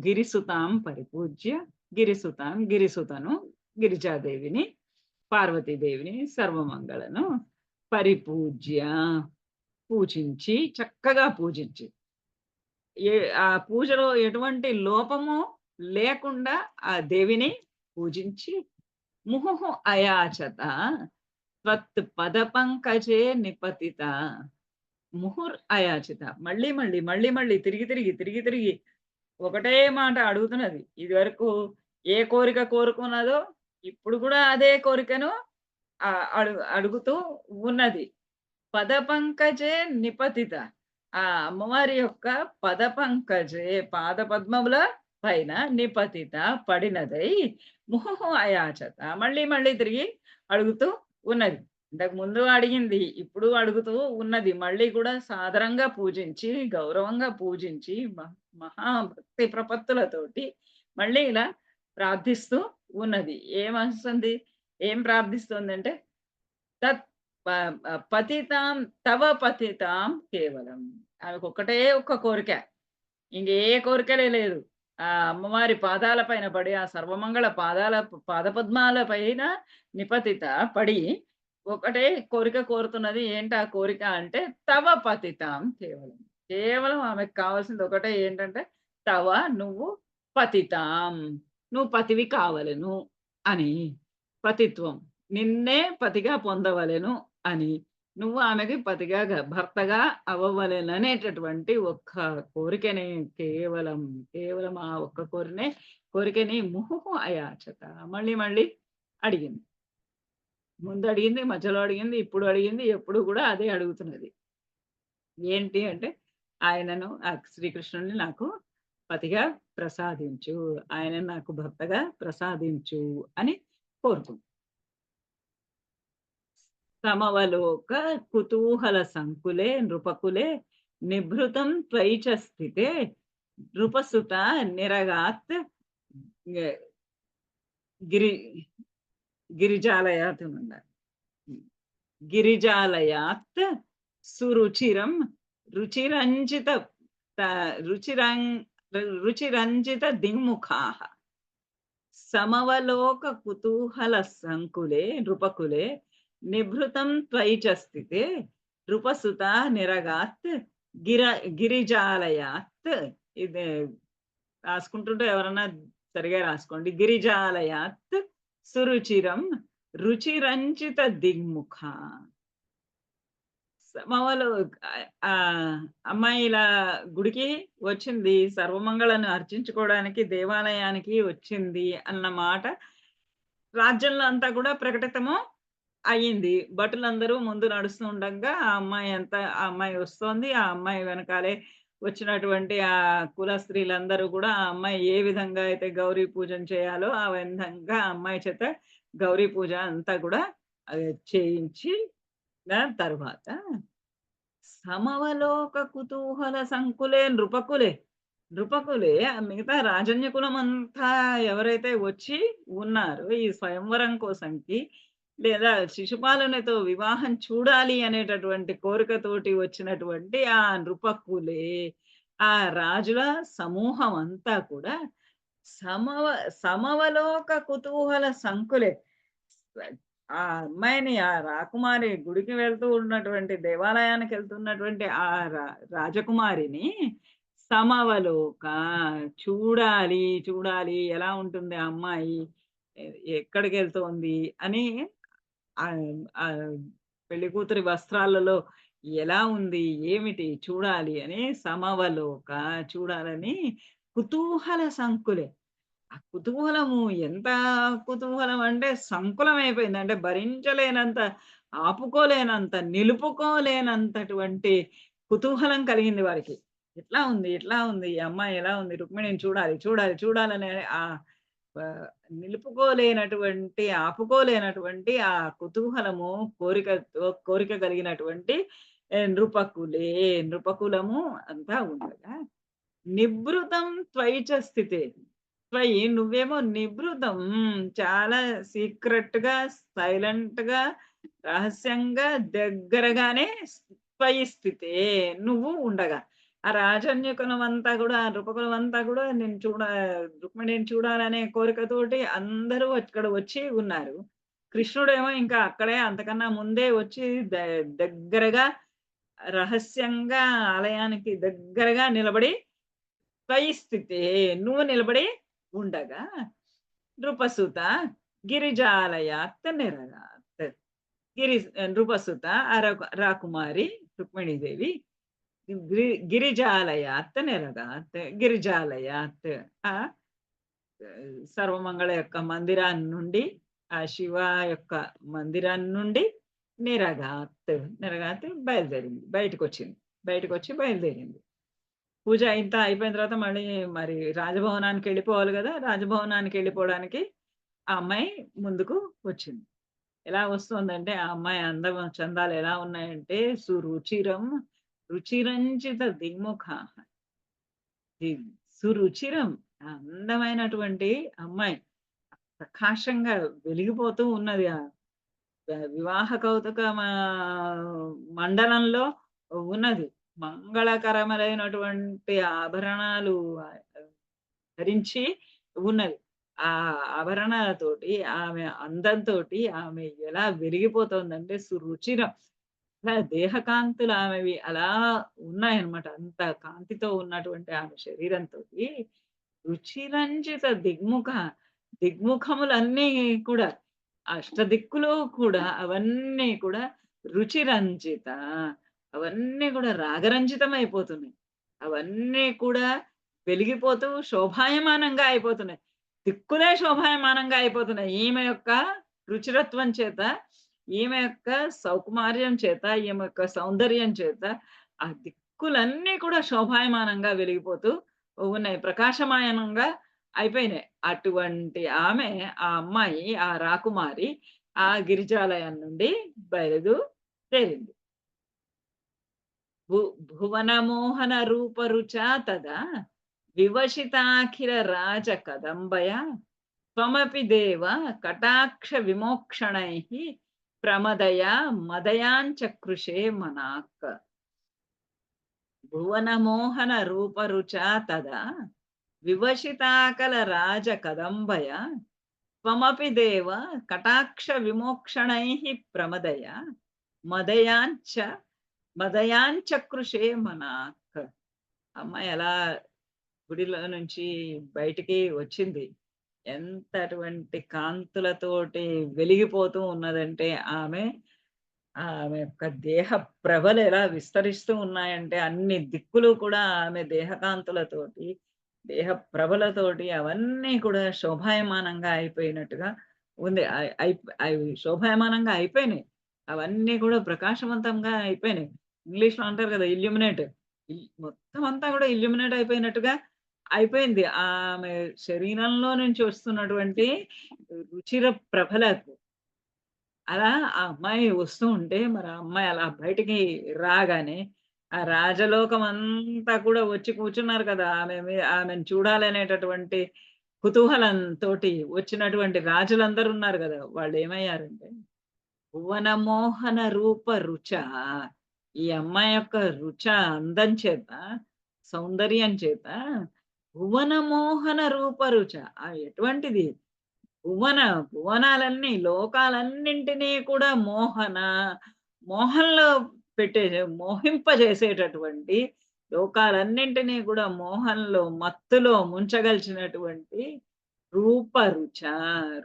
గిరిసుతాం పరిపూజ్య, గిరిసుతను, గిరిజాదేవిని, పార్వతీదేవిని, సర్వమంగళను పరిపూజ్య పూజించి, చక్కగా పూజించి, ఆ పూజలో ఎటువంటి లోపము లేకుండా ఆ దేవిని పూజించి, ముహు అయాచత త్వత్ పద పంకజే నిపతిత, ముహుర్ అయాచిత, మళ్ళీ తిరిగి ఒకటే మాట అడుగుతున్నది. ఇది వరకు ఏ కోరిక కోరుకున్నదో ఇప్పుడు కూడా అదే కోరికను అడుగుతూ ఉన్నది. పద పంకజే నిపతిత, ఆ అమ్మవారి యొక్క పద పంకజే పాద పద్మముల పైన నిపతిత పడినదై ముహు అయాచత మళ్ళీ తిరిగి అడుగుతూ ఉన్నది. ఇంతకు ముందు అడిగింది, ఇప్పుడు అడుగుతూ ఉన్నది. మళ్ళీ కూడా సాదరంగా పూజించి, గౌరవంగా పూజించి, మహాభక్తి ప్రపత్తులతోటి మళ్ళీ ఇలా ప్రార్థిస్తూ ఉన్నది. ఏం ప్రార్థిస్తుందంటే తత్ పతితాం తవ పతితాం కేవలం. ఆమెకు ఒక్క కోరిక, ఇంకే కోరికలే లేదు. ఆ అమ్మవారి పాదాల పైన పడి, ఆ సర్వమంగళ పాదపద్మాల పైన నిపతిత పడి ఒకటే కోరిక కోరుతున్నది. ఏంటి ఆ కోరిక అంటే తవ పతితాం కేవలం. కేవలం ఆమెకు కావాల్సింది ఒకటే, ఏంటంటే తవ, నువ్వు, పతితాం, నువ్వు పతివి కావలెను అని, పతిత్వం, నిన్నే పతిగా పొందవలెను అని, నువ్వు ఆమెకి పతిగా భర్తగా అవ్వవలెననేటటువంటి ఒక్క కోరికని, కేవలం ఆ ఒక్క కోరికని ముహు అయాచత మళ్ళీ అడిగింది. ముందు అడిగింది, మధ్యలో అడిగింది, ఇప్పుడు అడిగింది, ఎప్పుడు కూడా అదే అడుగుతున్నది. ఏంటి అంటే ఆయనను శ్రీకృష్ణుడిని నాకు పతిగా ప్రసాదించు, ఆయన నాకు భర్తగా ప్రసాదించు అని కోరుకుంది. సమవలోక కుతూహల సంకులే నృపకులే నిభృతం త్వయి చ స్థితే నృపసుత నిరగాత్ గిరి గిరిజాలయాత్ ఉన్నారు. గిరిజాలయాత్ సురుచిరం రుచిరంజిత రుచిరం రుచిరంజిత దింముఖాః సమవలోక కుతూహల సంకులే నృపకులే నిభృతం త్వయి చ స్థితే నృపసుత నిరగాత్ గిరిజాలయాత్. ఇది రాసుకుంటుంటే ఎవరన్నా సరిగా రాసుకోండి. గిరిజాలయాత్ సురుచిరం రుచిరంజిత దిగ్ముఖ. సమవలో అమ్మాయి ఇలా గుడికి వచ్చింది, సర్వమంగళను అర్చించుకోవడానికి దేవాలయానికి వచ్చింది అన్న మాట రాజ్యంలో అంతా కూడా ప్రకటితము అయ్యింది. భటులందరూ ముందు నడుస్తూ ఉండగా ఆ అమ్మాయి వస్తోంది. ఆ అమ్మాయి వెనకాలే వచ్చినటువంటి ఆ కుల స్త్రీలందరూ కూడా ఆ అమ్మాయి ఏ విధంగా అయితే గౌరీ పూజను చేయాలో ఆ విధంగా ఆ అమ్మాయి చేత గౌరీ పూజ అంతా కూడా చేయించి తరువాత సమవలోక కుతూహల సంకులే నృపకులే మిగతా రాజన్య కులం అంతా ఎవరైతే వచ్చి ఉన్నారో ఈ స్వయంవరం కోసంకి లేదా శిశుపాలనతో వివాహం చూడాలి అనేటటువంటి కోరికతోటి వచ్చినటువంటి ఆ నృపకులే, ఆ రాజుల సమూహం అంతా కూడా సమవలోక కుతూహల సంకులే. ఆ అమ్మాయిని, ఆ రాకుమారి గుడికి వెళ్తూ ఉన్నటువంటి దేవాలయానికి వెళ్తున్నటువంటి ఆ రాజకుమారిని సమవలోక చూడాలి ఎలా ఉంటుంది ఆ అమ్మాయి, ఎక్కడికి వెళ్తోంది అని పెళ్లి కూతురి వస్త్రాలలో ఎలా ఉంది ఏమిటి చూడాలి అని సమవలోక చూడాలని కుతూహల సంకులే. ఆ కుతూహలము ఎంత కుతూహలం అంటే సంకులం అయిపోయింది. అంటే భరించలేనంత, ఆపుకోలేనంత, నిలుపుకోలేనంతటువంటి కుతూహలం కలిగింది వారికి. ఎట్లా ఉంది ఈ అమ్మాయి ఎలా ఉంది, రుక్మిణిని చూడాలనే నిలుపుకోలేనటువంటి, ఆపుకోలేనటువంటి ఆ కుతూహలము, కోరిక కలిగినటువంటి నృపకులము అంతా ఉండగా నిభృతం త్వయి చ స్థితే. త్వయి నువ్వేమో నిభృతం చాలా సీక్రెట్ గా, సైలెంట్ గా, రహస్యంగా, దగ్గరగానే త్వయి స్థితే నువ్వు ఉండగా ఆ రాజన్యకులం అంతా కూడా, ఆ నృపకులం అంతా కూడా రుక్మిణిని చూడాలనే కోరికతోటి అందరూ అక్కడ వచ్చి ఉన్నారు. కృష్ణుడేమో ఇంకా అక్కడే అంతకన్నా ముందే వచ్చి దగ్గరగా రహస్యంగా ఆలయానికి దగ్గరగా నిలబడి త్వయి స్థితే నువ్వు నిలబడి ఉండగా నృపసుత గిరిజాలయాత్ నిరగాత్. నృపసుత రాకుమారి రుక్మిణీదేవి గిరిజాలయాత్ నిరగాత్. గిరిజాలయాత్ సర్వమంగళ యొక్క మందిరాన్ని నుండి, ఆ శివ యొక్క మందిరాన్ని నుండి నిరగాత్ బయలుదేరింది, బయటకు వచ్చి బయలుదేరింది. పూజ ఇంత అయిపోయిన తర్వాత మళ్ళీ మరి రాజభవనానికి వెళ్ళిపోవాలి కదా. రాజభవనానికి వెళ్ళిపోవడానికి ఆ అమ్మాయి ముందుకు వచ్చింది. ఎలా వస్తుందంటే ఆ అమ్మాయి అందం చందాలు ఎలా ఉన్నాయంటే సురుచిరం రుచిరంజిత దిగ్ముఖ. సురుచిరం అందమైనటువంటి అమ్మాయి ప్రకాశంగా వెలిగిపోతూ ఉన్నది. ఆ వివాహ కౌతుక మండలంలో ఉన్నది. మంగళకరములైనటువంటి ఆభరణాలు ధరించి ఉన్నది. ఆ ఆభరణాలతోటి ఆమె అందంతోటి ఆమె ఎలా వెలిగిపోతోందంటే సురుచిరం. అలా దేహకాంతులు ఆమెవి అలా ఉన్నాయన్నమాట. అంత కాంతితో ఉన్నటువంటి ఆమె శరీరంతోటి రుచిరంజిత దిగ్ముఖములన్నీ కూడా, అష్టదిక్కులు కూడా అవన్నీ కూడా రుచిరంజిత, అవన్నీ కూడా రాగరంజితం అయిపోతున్నాయి. అవన్నీ కూడా వెలిగిపోతూ శోభాయమానంగా అయిపోతున్నాయి. దిక్కులే శోభాయమానంగా అయిపోతున్నాయి. ఈమె యొక్క రుచిరత్వం చేత, ఈమె యొక్క సౌకుమార్యం చేత, ఈమె యొక్క సౌందర్యం చేత ఆ దిక్కులన్నీ కూడా శోభాయమానంగా వెలిగిపోతూ ఉన్నాయి. ప్రకాశమాయనంగా అయిపోయినాయి. అటువంటి ఆమె, ఆ అమ్మాయి, ఆ రాకుమారి ఆ గిరిజాలయం నుండి బయలుదేరింది. భువనమోహన రూపరుచా తదా వివశితాఖిల రాజ కదంబయా త్వమపి దేవ కటాక్ష విమోక్షణైః ప్రమదయా మదయాంచకృషే మనాక్. భువనమోహన రూపరుచా తదా వివశితాకల రాజ కదంబయ త్వమపి దేవ కటాక్ష విమోక్షణైః ప్రమదయ మదయాంచ మదయాంచకృషే మనాక్. అమ్మాయి ఎలా గుడిలో నుంచి బయటికి వచ్చింది. ఎంతటువంటి కాంతులతోటి వెలిగిపోతూ ఉన్నదంటే ఆమె, ఆమె యొక్క దేహ ప్రభలు ఎలా విస్తరిస్తూ ఉన్నాయంటే అన్ని దిక్కులు కూడా ఆమె దేహకాంతులతోటి, దేహ ప్రభలతోటి అవన్నీ కూడా శోభాయమానంగా అయిపోయినట్టుగా ఉంది. అవి శోభాయమానంగా అయిపోయినాయి. అవన్నీ కూడా ప్రకాశవంతంగా అయిపోయినాయి. ఇంగ్లీష్‌లో అంటారు కదా! ఇల్యూమినేట్. మొత్తం అంతా కూడా ఇల్యూమినేట్ అయిపోయినట్టుగా అయిపోయింది. ఆమె శరీరంలో నుంచి వస్తున్నటువంటి రుచిర ప్రభలకు. అలా ఆ అమ్మాయి వస్తూ ఉంటే, మరి ఆ అమ్మాయి అలా బయటికి రాగానే, ఆ రాజలోకం అంతా కూడా వచ్చి కూర్చున్నారు కదా! ఆమెను చూడాలనేటటువంటి కుతూహలంతోటి వచ్చినటువంటి రాజులందరూ ఉన్నారు గదా! వాళ్ళేమయ్యారంటే, భువనమోహన రూప రుచా, ఈ అమ్మాయి యొక్క అందం చేత, సౌందర్యం చేత భువనమోహన రూపరుచ, ఎటువంటిది భువన భువనాలన్నీ లోకాలన్నింటినీ కూడా మోహంలో మోహింపజేసేటటువంటి, లోకాలన్నింటినీ కూడా మోహంలో మత్తులో ముంచగలిచినటువంటి రూపరుచ,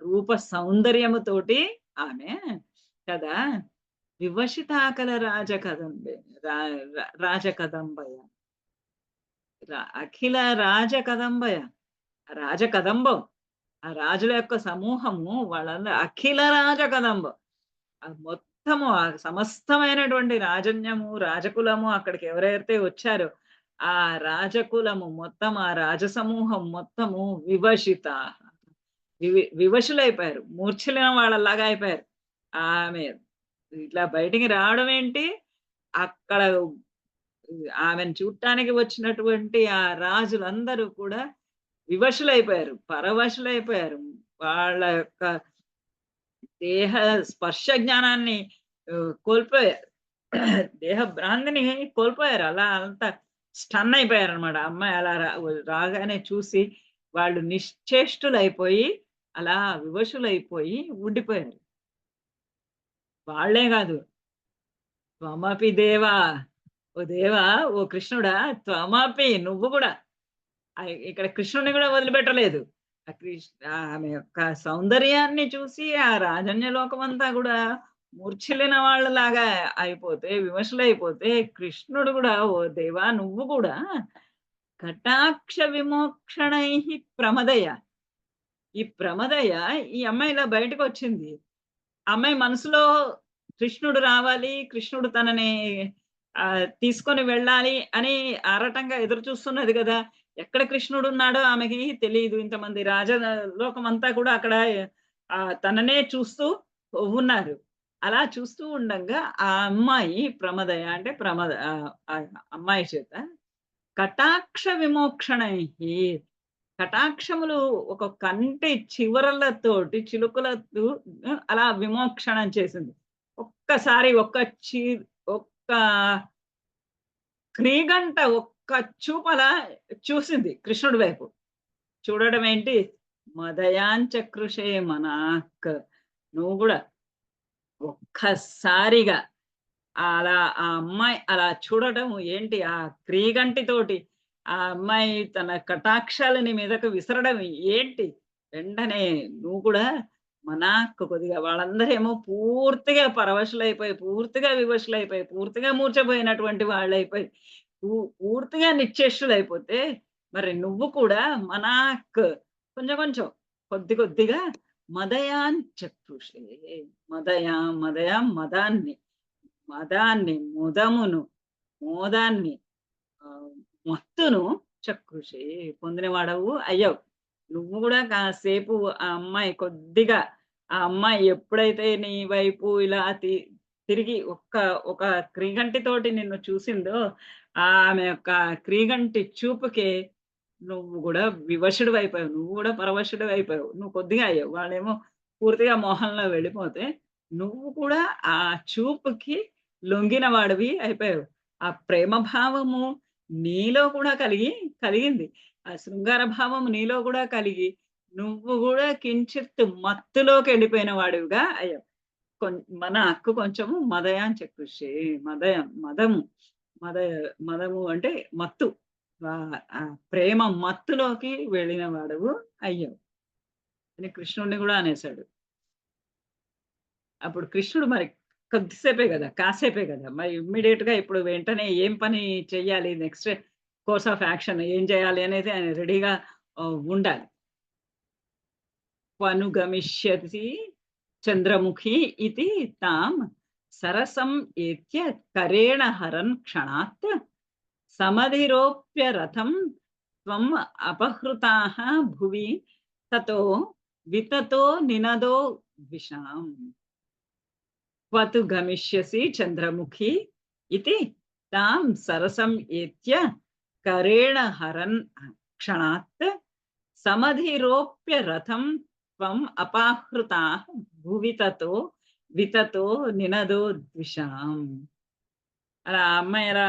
రూప సౌందర్యముతోటి ఆమె కదా వివశితాకల రాజకదంబే రాజకదంబయ అఖిల రాజకదంబయ, రాజకదంబం, ఆ రాజుల యొక్క సమూహము వాళ్ళందరూ అఖిల రాజకదంబం. మొత్తము ఆ సమస్తమైనటువంటి రాజన్యము, రాజకులము అక్కడికి ఎవరైతే వచ్చారో ఆ రాజకులము మొత్తం, ఆ రాజసమూహం మొత్తము వివశిత, వివశులైపోయారు. మూర్ఛిలిన వాళ్ళలాగా అయిపోయారు. ఆమె ఇట్లా బయటికి రావడం ఏంటి, అక్కడ ఆమెను చూడటానికి వచ్చినటువంటి ఆ రాజులందరూ కూడా వివశులైపోయారు, పరవశులైపోయారు. వాళ్ళ యొక్క దేహ స్పర్శ జ్ఞానాన్ని కోల్పోయారు. దేహ భ్రాంతిని కోల్పోయారు. అలా అంతా స్టన్ అయిపోయారనమాట. అమ్మాయి అలా రాగానే చూసి వాళ్ళు నిశ్చేష్టులైపోయి, అలా వివశులైపోయి ఉండిపోయారు. వాళ్ళే గాదు, త్వమపి దేవా, ఓ దేవా, ఓ కృష్ణుడా, త్వమపి నువ్వు గూడా. ఇక్కడ కృష్ణుడిని గూడా వదిలిపెట్టలేదు. ఆమె యొక్క సౌందర్యాన్ని చూసి ఆ రాజన్య లోకమంతా గూడా మూర్ఛిల్లిన వాళ్ళలాగా అయిపోతే, విమర్శలైపోతే, కృష్ణుడు గూడా ఓ దేవా నువ్వు గూడా కటాక్ష విమోక్షణైః ప్రమదయ. ఈ ప్రమదయ, ఈ అమ్మాయి ఇలా బయటకొచ్చింది. అమ్మాయి మనసులో కృష్ణుడు రావాలి, కృష్ణుడు తనని తీసుకొని వెళ్ళాలి అని ఆరాటంగా ఎదురు చూస్తున్నది గదా! ఎక్కడ కృష్ణుడున్నాడో ఆమెకి తెలీదు. ఇంతమంది లోకమంతా కూడా అక్కడ తననే చూస్తూ ఉన్నారు. అలా చూస్తూ ఉండంగా ఆ అమ్మాయి ప్రమదయ అంటే ఆ అమ్మాయి చేత కటాక్ష విమోక్షణైః, కటాక్షములు ఒక కంటి చివరలతోటి చిలుకలతో అలా విమోక్షణం చేసింది. ఒక్కసారి ఒక్క క్రీగంట ఒక్క చూపలా చూసింది కృష్ణుడి వైపు. చూడడం ఏంటి, మదయాంచకృషే మనాక్. నువ్వు గూడా ఒక్కసారిగా అలా ఆ అమ్మాయి అలా చూడడం ఏంటి, ఆ క్రీగంటితోటి ఆ అమ్మాయి తన కటాక్షాలని మీదకు విసరడం ఏంటి, వెంటనే నువ్వు కూడా మనాక్ కొద్దిగా వాళ్ళందరేమో పూర్తిగా పరవశులైపోయి, పూర్తిగా వివశులైపోయి, పూర్తిగా మూర్ఛపోయినటువంటి వాళ్ళైపోయి, పూర్తిగా నిశ్చేష్టులైపోతే, మరి నువ్వు కూడా మనాక్ కొంచెం కొంచెం కొద్ది కొద్దిగా మదయాంచకృషే, మదయ మదయ మదాన్ని, ముదమును మోదాన్ని మత్తును చక్షుషే పొందినవాడవు అయ్యావు. నువ్వు కూడా కాసేపు ఆ అమ్మాయి కొద్దిగా ఆ అమ్మాయి ఎప్పుడైతే నీ వైపు ఇలా తిరిగి ఒక క్రీగంటితోటి నిన్ను చూసిందో ఆమె యొక్క క్రీగంటి చూపుకే నువ్వు కూడా వివశుడివైపోయావు. నువ్వు కూడా పరవశుడివైపోయావు. నువ్వు కొద్దిగా అయ్యావు. వాళ్ళేమో పూర్తిగా మోహంలో వెళ్ళిపోతే, నువ్వు కూడా ఆ చూపుకి లొంగిన వాడివి అయిపోయావు. ఆ ప్రేమ భావము నీలో కూడా కలిగింది. ఆ శృంగార భావం నీలో కూడా కలిగి, నువ్వు కూడా కించిత్ మత్తులోకెళ్ళిపోయిన వాడివిగా అయ్యావు. మన హక్కు కొంచెము మదయాంచకృషి. మదము. మద మదము అంటే మత్తు. ఆ ప్రేమ మత్తులోకి వెళ్ళిన వాడవు అయ్యావు అని కృష్ణుడిని కూడా అనేశాడు. అప్పుడు కృష్ణుడు మరి కొద్దిసేపే కదా, కాసేపే కదా, మరి ఇమ్మీడియట్ గా ఇప్పుడు వెంటనే ఏం పని చెయ్యాలి, నెక్స్ట్ కోర్స్ ఆఫ్ యాక్షన్ ఏం చేయాలి అనేది ఆయన రెడీగా ఉండాలి. పనుగమిష్యతి చంద్రముఖి ఇది తాం సరసం ఏత్య కరేణ హరన్ క్షణాత్ సమధిరోప్య రథం త్వం అపహృతాః భువి తతో వితతో నినదో విషాం. క్వతు గమిష్యసి చంద్రముఖి ఇతి తాం సరసం ఏత్య కరేణ హరన్ క్షణాత్ సమధిరోప్య రథం త్వం అపాహృతాః భువి తతో వితతో నినదో ద్విషాం. అలా అమ్మాయి అలా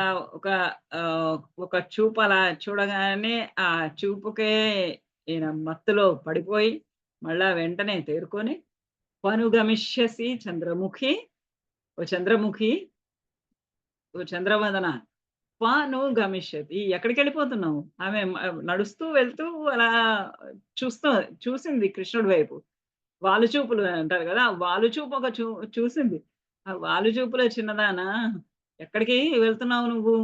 ఒక చూపు అలా చూడగానే ఆ చూపుకే ఈయన మత్తులో పడిపోయి మళ్ళా వెంటనే తేరుకొని పనుగమిష్యసి చంద్రముఖి, ఓ చంద్రముఖి, ఓ చంద్రవదన, పాను గమిష్యతి, ఎక్కడికి వెళ్ళిపోతున్నావు? ఆమె నడుస్తూ వెళ్తూ అలా చూసింది కృష్ణుడి వైపు. వాలు చూపులు అంటారు కదా, వాలు చూపు ఒక చూసింది. ఆ వాలు చూపులో చిన్నదానా, ఎక్కడికి వెళ్తున్నావు నువ్వు?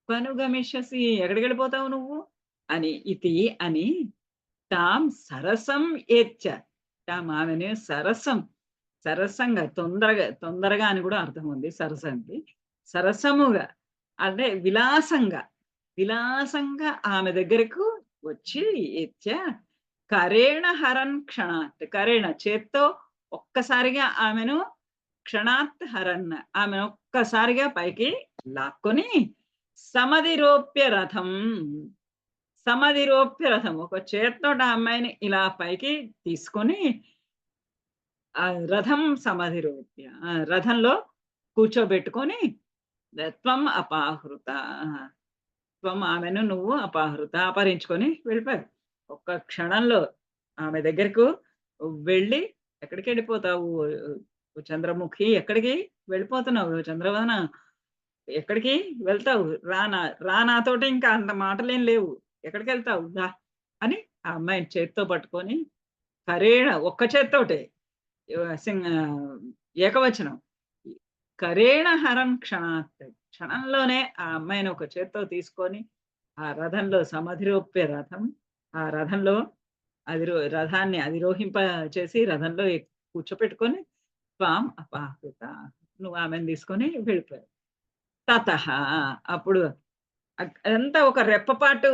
పనుగమిష్యసి, ఎక్కడికి వెళ్ళిపోతావు నువ్వు అని అని తాం సరసం ఏచ్చ, తాం ఆమెను సరసంగా తొందరగా అని కూడా అర్థం ఉంది సరసంకి. సరసముగా అంటే విలాసంగా ఆమె దగ్గరకు వచ్చి ఏచ్చ కరేణ హరన్ క్షణాత్, కరేణ చేత్తో ఒక్కసారిగా ఆమెను, క్షణాత్ హరన్ ఆమెను ఒక్కసారిగా పైకి లాక్కొని సమధిరోప్య రథం ఒక చేత్తో ఆ అమ్మాయిని ఇలా పైకి తీసుకొని ఆ రథం సమధిరోప్య రథంలో కూర్చోబెట్టుకొని త్వం అపాహృత, త్వం ఆమెను నువ్వు అపహరించుకొని వెళ్ళిపోయావు. ఒక్క క్షణంలో ఆమె దగ్గరకు వెళ్ళి ఎక్కడికి వెళ్ళిపోతావు చంద్రముఖి, ఎక్కడికి వెళ్ళిపోతున్నావు చంద్రవదన, ఎక్కడికి వెళ్తావు? నాతోటి ఇంకా అంత మాటలేం లేవు, ఎక్కడికి వెళ్తావు దా అని ఆ అమ్మాయిని చేత్తో పట్టుకొని కరేణ, ఒక్క చేత్తోటే ఏకవచనం, కరేణ హరన్ క్షణాత్, క్షణంలోనే ఆ అమ్మాయిని ఒక చేత్తో తీసుకొని ఆ రథంలో సమధిరోప్య రథం, ఆ రథంలో రథాన్ని అధిరోహింప చేసి రథంలో కూర్చోపెట్టుకొని త్వాం అపాహృత, నువ్వు ఆమెను తీసుకొని వెళ్ళిపోయావు. తతః, అప్పుడు అదంతా ఒక రెప్పపాటు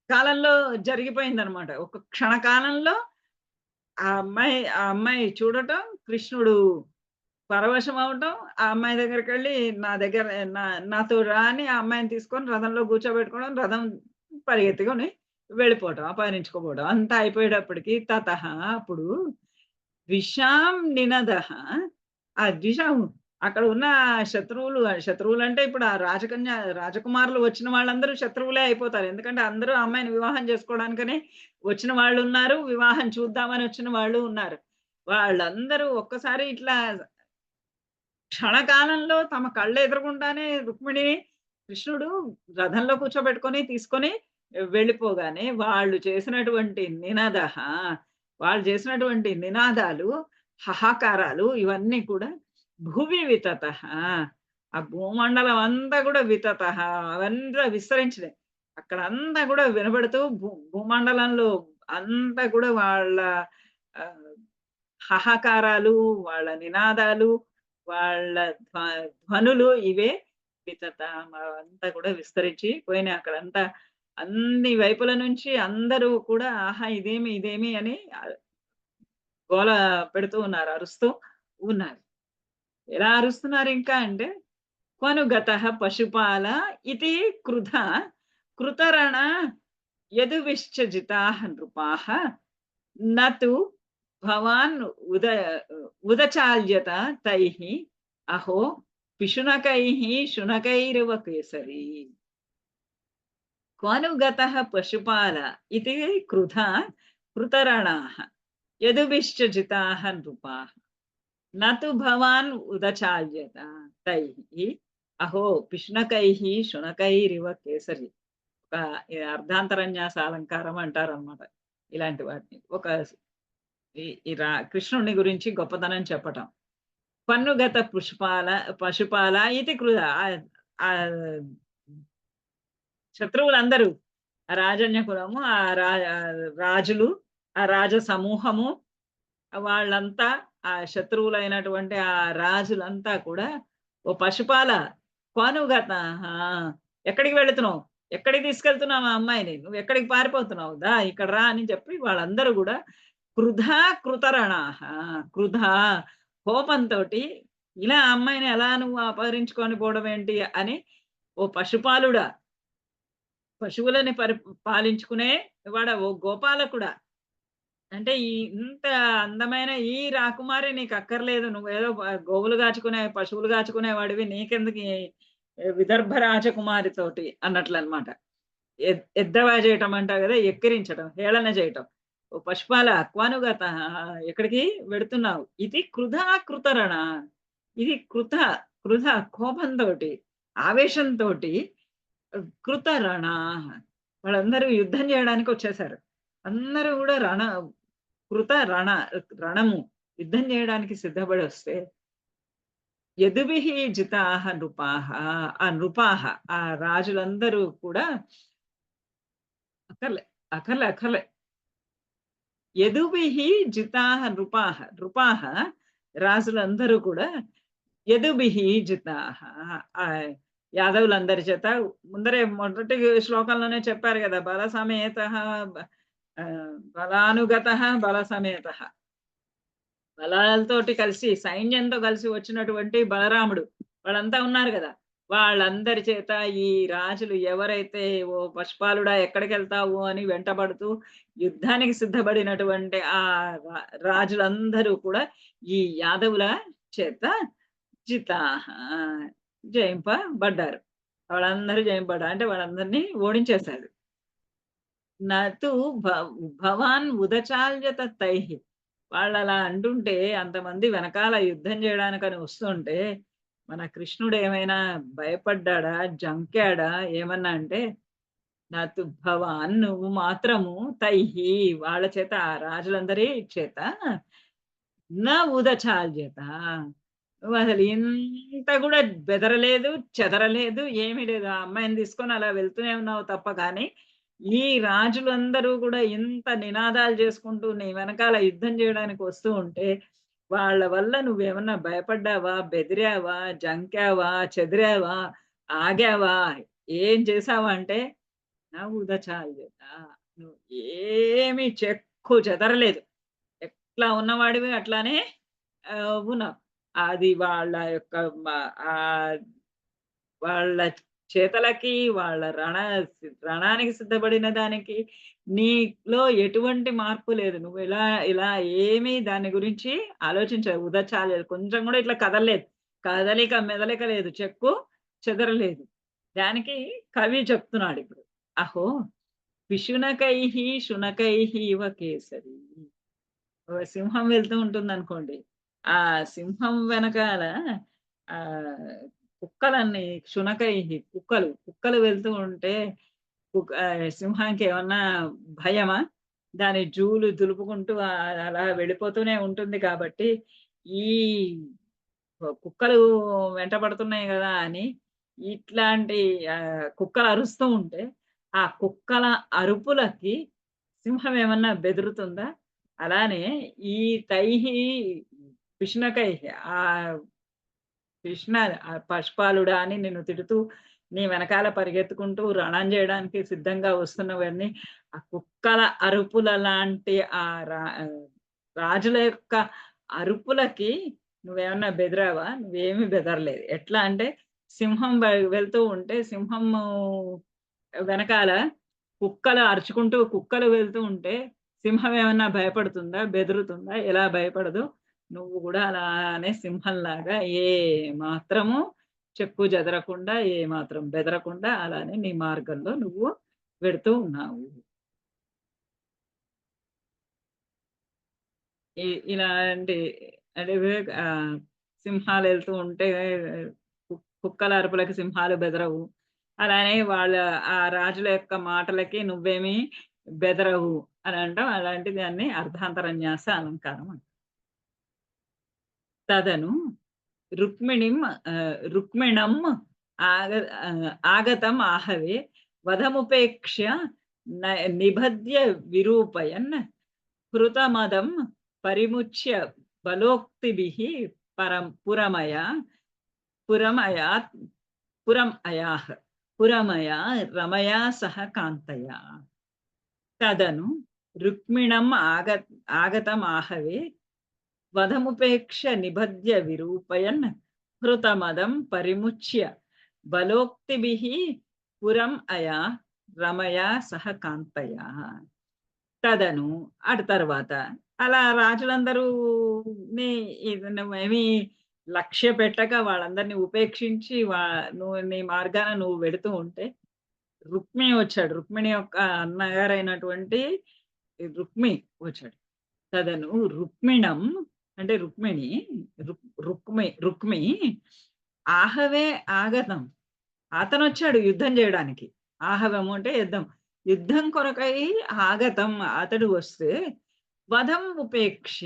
కాలంలో జరిగిపోయిందనమాట. ఒక క్షణకాలంలో ఆ అమ్మాయి చూడటం, కృష్ణుడు పరవశం అవటం, ఆ అమ్మాయి దగ్గరికి వెళ్ళి నాతో రా అని ఆ అమ్మాయిని తీసుకొని రథంలో కూర్చోబెట్టుకోవడం, రథం పరిగెత్తుకొని వెళ్ళిపోవటం, అపహరించుకోపోవడం, అంతా అయిపోయేటప్పటికి తతః, అప్పుడు ద్విషాం నినదః, ఆ ద్విషాం అక్కడ ఉన్న శత్రువులు అంటే ఇప్పుడు ఆ రాజకుమారులు వచ్చిన వాళ్ళందరూ శత్రువులే అయిపోతారు. ఎందుకంటే అందరూ అమ్మాయిని వివాహం చేసుకోవడానికనే వచ్చిన వాళ్ళు ఉన్నారు, వివాహం చూద్దామని వచ్చిన వాళ్ళు ఉన్నారు. వాళ్ళందరూ ఒక్కసారి ఇట్లా క్షణకాలంలో తమ కళ్ళ ఎదురుగుండానే రుక్మిణిని కృష్ణుడు రథంలో కూర్చోబెట్టుకొని తీసుకొని వెళ్ళిపోగానే వాళ్ళు చేసినటువంటి నినాదాలు, హాహాకారాలు ఇవన్నీ కూడా భువి వితతః, ఆ భూమండలం అంతా కూడా వితతః, అవంతా విస్తరించినాయి. అక్కడ అంతా కూడా వినబడుతూ భూమండలంలో అంతా కూడా వాళ్ళ హాహాకారాలు, వాళ్ళ నినాదాలు, వాళ్ళ ధ్వనులు ఇవే వితత అంతా కూడా విస్తరించి పోయినాయి అక్కడంతా. అన్ని వైపుల నుంచి అందరూ కూడా ఆహా! ఇదేమి, ఇదేమి అని గోల పెడుతూ ఉన్నారు. అరుస్తూ ఉన్నారు. ఎలా అరుస్తున్నారు ఇంకా అంటే, క్వనుగతః పశుపాల ఇతి క్రుధ కృతరణ యదువిశ్చ జితాః నృపాః నతు భవాన్ ఉద ఉదచాల్యత తైః అహో పిశునకైః శునకైరివ కేసరి. క్వనుగతః పశుపాల ఇతి క్రుధ కృతరణాః యదువిశ్చ జితాః నృపాః నతు భవాన్ ఉదచాల్యత తైః అహో పిశునకైః శునకైరివ కేసరి. ఒక అర్ధాంతరన్యాస అలంకారం అంటారనమాట ఇలాంటి వాటిని. ఒక కృష్ణుని గురించి గొప్పతనం చెప్పటం. పన్నుగత పశుపాల ఇది క్రుధ. ఆ శత్రువులందరూ ఆ రాజన్య కులము, ఆ రాజులు, ఆ రాజ సమూహము వాళ్ళంతా ఆ శత్రువులైనటువంటి ఆ రాజులంతా కూడా ఓ పశుపాల కోనుగత ఎక్కడికి వెళుతున్నావు, ఎక్కడికి తీసుకెళ్తున్నావు ఆ అమ్మాయిని, నువ్వు ఎక్కడికి పారిపోతున్నావు, దా ఇక్కడ రా అని చెప్పి వాళ్ళందరూ కూడా కృతరణాహ క్రుధ కోపంతో ఇలా అమ్మాయిని ఎలా నువ్వు అపహరించుకొని పోవడం ఏంటి అని, ఓ పశుపాలుడా, పశువులని పాలించుకునే వాడ, ఓ గోపాలకుడా, అంటే ఇంత అందమైన ఈ రాకుమారి నీకు అక్కర్లేదు, నువ్వేదో గోవులు కాచుకునే పశువులు కాచుకునే వాడివి, నీకెందుకు విదర్భ రాజకుమారితోటి అన్నట్లు అనమాట. ఎద్దవా చేయటం అంటావు కదా, ఎక్కిరించడం, హేళన చేయటం. ఓ పశుపాల అక్వానుగత ఎక్కడికి వెడుతున్నావు, ఇది కృతరణ, ఇది కృత కోపంతో ఆవేశంతో కృతరణ. వాళ్ళందరూ యుద్ధం చేయడానికి వచ్చేసారు. అందరూ కూడా రణము యుద్ధం చేయడానికి సిద్ధపడి వస్తే యదుభిః జితాః నృపాః, ఆ నృపాః ఆ రాజులందరూ కూడా అక్కర్లే యదుభిః జితాః నృపాః రాజులందరూ కూడా యదుభిః జితాః ఆ యాదవులందరి చేత, ముందరే మొదటి శ్లోకంలోనే చెప్పారు కదా, బల సమేతః బలానుగతః బల సమేతః, బలాలతోటి కలిసి సైన్యంతో కలిసి వచ్చినటువంటి బలరాముడు వాళ్ళంతా ఉన్నారు కదా, వాళ్ళందరి చేత ఈ రాజులు ఎవరైతే ఓ పశుపాలుడా ఎక్కడికి వెళ్తావు అని వెంటబడుతూ యుద్ధానికి సిద్ధపడినటువంటి ఆ రాజులందరూ కూడా ఈ యాదవుల చేత జితాః జయింపబడ్డారు. వాళ్ళందరూ జయింపడ్డారు అంటే వాళ్ళందరినీ ఓడించేశాడు. నతు భవాన్ ఉదచాల్యత తైః, వాళ్ళు అలా అంటుంటే, అంతమంది వెనకాల యుద్ధం చేయడానికని వస్తుంటే మన కృష్ణుడు ఏమైనా భయపడ్డాడా, జంకాడా, ఏమన్నా అంటే, నతు భవాన్ నువ్వు మాత్రము తైః వాళ్ళ చేత, ఆ రాజులందరి చేత నా ఉదచాల్యత నువ్వు అసలు ఇంత కూడా బెదరలేదు, చెదరలేదు, ఏమీ లేదు. ఆ అమ్మాయిని తీసుకొని అలా వెళ్తూనే ఉన్నావు తప్ప కానీ, ఈ రాజులందరూ కూడా ఇంత నినాదాలు చేసుకుంటూ నీ వెనకాల యుద్ధం చేయడానికి వస్తూ ఉంటే, వాళ్ళ వల్ల నువ్వేమన్నా భయపడ్డావా, బెదిరావా, జంకావా, చెదిరావా, ఆగావా, ఏం చేసావా అంటే నా ఉదచాల్యత, నువ్వు ఏమీ చెక్కు చెదరలేదు, ఎట్లా ఉన్నవాడివి అట్లానే ఉన్నావు. అది వాళ్ళ యొక్క వాళ్ళ చేతలకి, వాళ్ళ రణానికి సిద్ధపడిన దానికి నీలో ఎటువంటి మార్పు లేదు. నువ్వు ఇలా ఏమీ దాని గురించి ఆలోచించవు. ఉదచాలేదు, కొంచెం కూడా ఇట్లా కదలలేదు, కదలిక మెదలిక లేదు, చెక్కు చెదరలేదు. దానికి కవి చెప్తున్నాడు ఇప్పుడు, అహో పిశునకైః శునకైః ఇవ కేసరి. సింహం వెళ్తూ ఉంటుంది అనుకోండి, ఆ సింహం వెనకాల ఆ కుక్కలన్నీ శునకైః కుక్కలు వెళ్తూ ఉంటే సింహానికి ఏమన్నా భయమా? దాని జూలు దులుపుకుంటూ అలా వెళ్ళిపోతూనే ఉంటుంది కాబట్టి, ఈ కుక్కలు వెంటబడుతున్నాయి కదా అని ఇట్లాంటి కుక్కలు అరుస్తూ ఉంటే, ఆ కుక్కల అరుపులకి సింహం ఏమన్నా బెదురుతుందా? అలానే ఈ తైః పిశునకైః ఆ కృష్ణ పశుపాలుడా అని నిన్ను తిడుతూ నీ వెనకాల పరిగెత్తుకుంటూ రణం చేయడానికి సిద్ధంగా వస్తున్నవన్నీ ఆ కుక్కల అరుపుల లాంటి రాజుల యొక్క అరుపులకి నువ్వేమన్నా బెదిరావా? నువ్వేమీ బెదరలేదు. ఎట్లా అంటే సింహం వెళ్తూ ఉంటే సింహము వెనకాల కుక్కలు అరుచుకుంటూ కుక్కలు వెళ్తూ ఉంటే సింహం ఏమన్నా భయపడుతుందా? బెదురుతుందా? ఎలా భయపడదు. నువ్వు కూడా అలానే సింహంలాగా ఏ మాత్రము చెక్కు చెదరకుండా, ఏ మాత్రం బెదరకుండా అలానే నీ మార్గంలో నువ్వు వెడుతూ ఉన్నావు. ఇలాంటి అంటే సింహాలు వెళ్తూ ఉంటే కుక్కల అరుపులకి సింహాలు బెదరవు. అలానే వాళ్ళ ఆ రాజుల యొక్క మాటలకి నువ్వేమీ బెదరవు అని అంటాం. అలాంటి దాన్ని అర్ధాంతరన్యాస అలంకారం అంటాం. తదను రుక్మిణం ఆగతం ఆహవే వధముపేక్ష్య నిబధ్య విరూపయన్ కృతమదం పరిముచ్య బలోక్తిభిః పురమయా రమయా సహ కాంతయా. తదను రుక్మిణం ఆగతం ఆహవే వధముపేక్ష నిబధ్య విరూపయన్ హృతమదం పరిముచ్య బలోక్తిభిః పురం అయా రమయా సహ కాంతయా. తదను అటు తర్వాత అలా రాజులందరూ ఏమీ లక్ష్య పెట్టక వాళ్ళందరినీ ఉపేక్షించి నువ్వు నీ మార్గాన నువ్వు వెడుతూ ఉంటే రుక్మిణి వచ్చాడు. రుక్మిణి యొక్క అన్నగారైనటువంటి రుక్మి వచ్చాడు. తదను రుక్మిణం అంటే రుక్మిణి రుక్మి ఆహవే ఆగతం అతను వచ్చాడు యుద్ధం చేయడానికి. ఆహవము అంటే యుద్ధం కొరకై ఆగతం అతడు వస్తే వధం ఉపేక్ష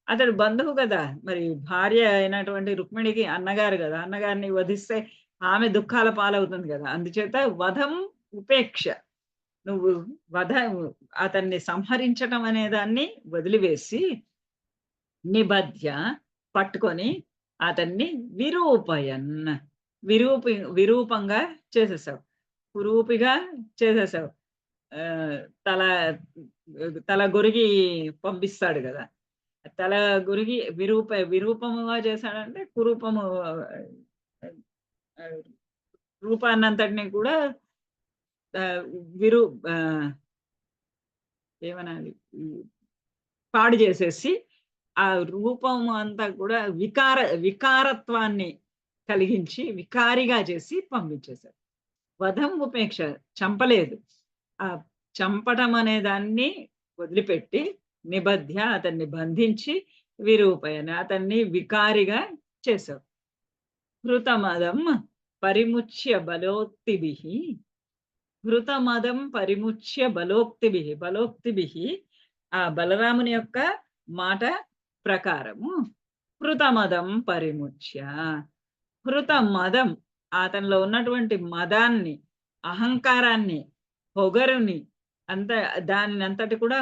అతడు బంధువు కదా, మరి భార్య అయినటువంటి రుక్మిణికి అన్నగారు కదా, అన్నగారిని వధిస్తే ఆమె దుఃఖాల పాలవుతుంది కదా. అందుచేత వధం ఉపేక్ష నువ్వు అతన్ని సంహరించటం అనే దాన్ని వదిలివేసి నిబధ్య పట్టుకొని అతన్ని విరూపయన్ విరూపంగా చేసేసావు, కురూపిగా చేసేసావు. తల గురిగి పంపిస్తాడు కదా, తల గురిగి విరూపముగా చేశాడంటే కురూపము రూపాన్నంతటిని కూడా ఏమనాలి పాడు చేసేసి ఆ రూపము అంతా కూడా వికారత్వాన్ని కలిగించి వికారిగా చేసి పంపించేశారు. వధం ఉపేక్ష చంపలేదు, ఆ చంపటం అనే దాన్ని వదిలిపెట్టి నిబధ్య అతన్ని బంధించి విరూపయన అతన్ని వికారిగా చేశావు. హృతమదం పరిముచ్య బలోక్తిభిః హృతమదం పరిముచ్య బలోక్తిభిః ఆ బలరాముని యొక్క మాట ప్రకారము హృతమదం పరిముచ్య హృతమదం అతనిలో ఉన్నటువంటి మదాన్ని అహంకారాన్ని పొగరుని దానినంతటి కూడా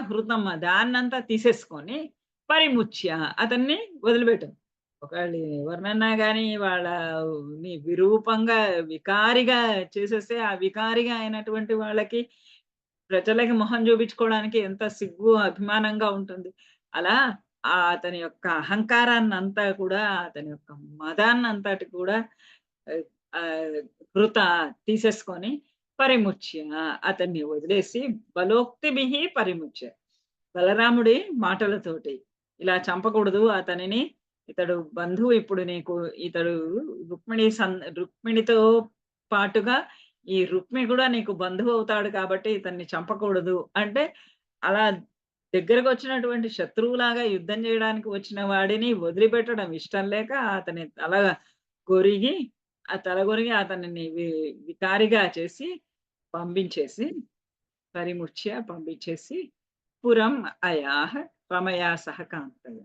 దాన్నంతా తీసేసుకొని పరిముచ్య అతన్ని వదిలిపెట్టాం. ఒకళ్ళు ఎవరినన్నా కానీ నీ విరూపంగా వికారిగా చేసేస్తే ఆ వికారిగా అయినటువంటి వాళ్ళకి ప్రజలకి మొహం చూపించుకోవడానికి ఎంత సిగ్గు అభిమానంగా ఉంటుంది. అలా అతని యొక్క అహంకారాన్ని అంతా కూడా అతని యొక్క మదాన్నంతటి కూడా తీసేసుకొని పరిముచ్య అతన్ని వదిలేసి బలోక్తిభిః పరిముచ్య బలరాముడి మాటలతోటి ఇలా చంపకూడదు అతనిని, ఇతడు బంధువు, ఇప్పుడు నీకు ఇతడు రుక్మిణితో పాటుగా ఈ రుక్మి కూడా నీకు బంధువు అవుతాడు కాబట్టి ఇతన్ని చంపకూడదు అంటే అలా దగ్గరకు వచ్చినటువంటి శత్రువులాగా యుద్ధం చేయడానికి వచ్చిన వాడిని వదిలిపెట్టడం ఇష్టం లేక అతని తల గొరిగి అతనిని వికారిగా చేసి పంపించేసి పంపించేసి పురం అయాహ రమయా సహ కాంతయ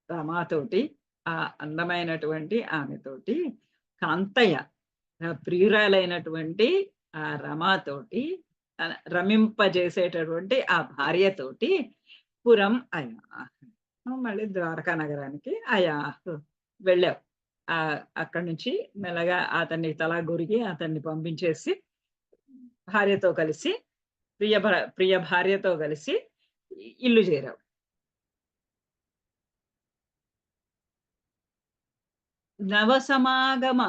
రమాతోటి ఆ అందమైనటువంటి ఆమెతోటి కాంతయ ప్రియురాలైనటువంటి ఆ రమాతోటి రమింపజేసేటటువంటి ఆ భార్యతోటి పురం అయాః. మళ్ళీ ద్వారకా నగరానికి అయాః వెళ్ళావు. అక్కడి నుంచి మెల్లగా అతన్ని తల గొరిగి అతన్ని పంపించేసి భార్యతో కలిసి ప్రియ భార్యతో కలిసి ఇల్లు చేరావు. నవసమాగమ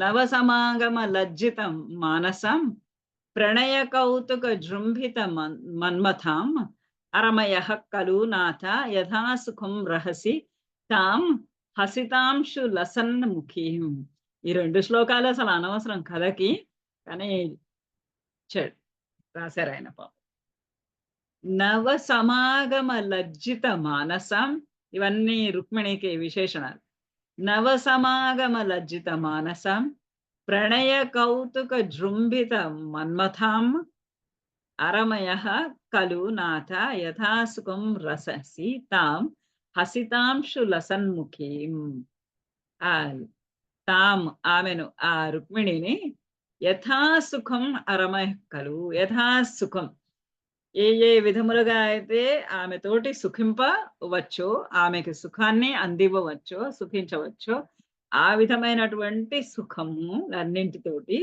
నవసమాగమ లజ్జితం మానసం ప్రణయ కౌతుక జృంభిత మన్మథాం అరమయః ఖలు నాథ యథా సుఖం రహసి తాం హసితాంశు లసన్ ముఖీం. ఈ 2 శ్లోకాలు అసలు అనవసరం కథకి, కానీ రాశారు ఆయన పాపం. నవ సమాగమ లజ్జిత మానసం, ఇవన్నీ రుక్మిణికి విశేషణాలు. నవ సమాగమ లజ్జిత మానసం ప్రణయ కౌతుక జృంభిత మన్మథాం అరమయః ఖలు నాథ యథా సుఖం రససి తాం హసితాంశు లసన్ముఖీం. తాం ఆమెను, ఆ రుక్మిణిని, యథాసుఖం అరమయః ఖలు, యథాసుఖం ఏ ఏ విధములుగా అయితే ఆమెతోటి సుఖింపవచ్చో, ఆమెకి సుఖాన్ని అందివ్వవచ్చో, సుఖించవచ్చో ఆ విధమైనటువంటి సుఖము అన్నింటితోటి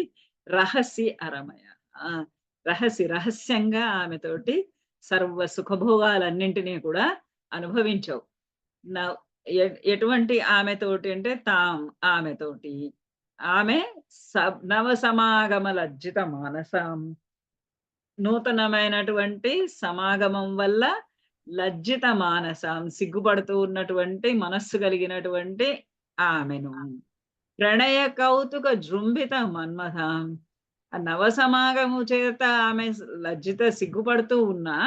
రహసి అరమయ, రహస్యంగా ఆమెతోటి సర్వ సుఖభోగాలన్నింటినీ కూడా అనుభవించవు. ఎటువంటి ఆమెతోటి అంటే తాం ఆమెతోటి, ఆమె నవసమాగమ లజ్జిత మానసం, నూతనమైనటువంటి సమాగమం వల్ల లజ్జిత మానసం, సిగ్గుపడుతూ ఉన్నటువంటి మనస్సు కలిగినటువంటి ఆమెను, ప్రణయ కౌతుక జృంభిత మన్మథం, నవసమాగము చేత ఆమె లజ్జిత సిగ్గుపడుతూ ఉన్నా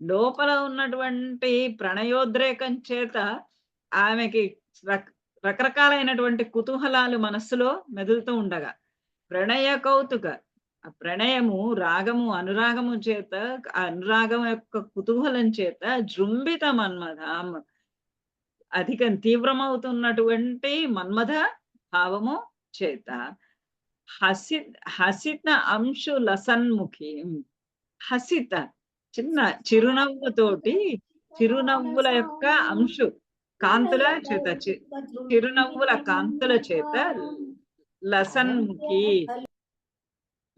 లోపల ఉన్నటువంటి ప్రణయోద్రేకం చేత ఆమెకి రకరకాలైనటువంటి కుతూహలాలు మనస్సులో మెదులుతూ ఉండగా, ప్రణయ కౌతుక, ప్రణయము రాగము అనురాగము చేత, అనురాగం యొక్క కుతూహలం చేత జృంభిత మన్మథం, అధికం తీవ్రమవుతున్నటువంటి మన్మథ భావము చేత హసిత అంశు లసన్ముఖి, హసిత చిన్న చిరునవ్వుతోటి, చిరునవ్వుల యొక్క అంశు కాంతుల చేత, చిరునవ్వుల కాంతుల చేత లసన్ముఖి,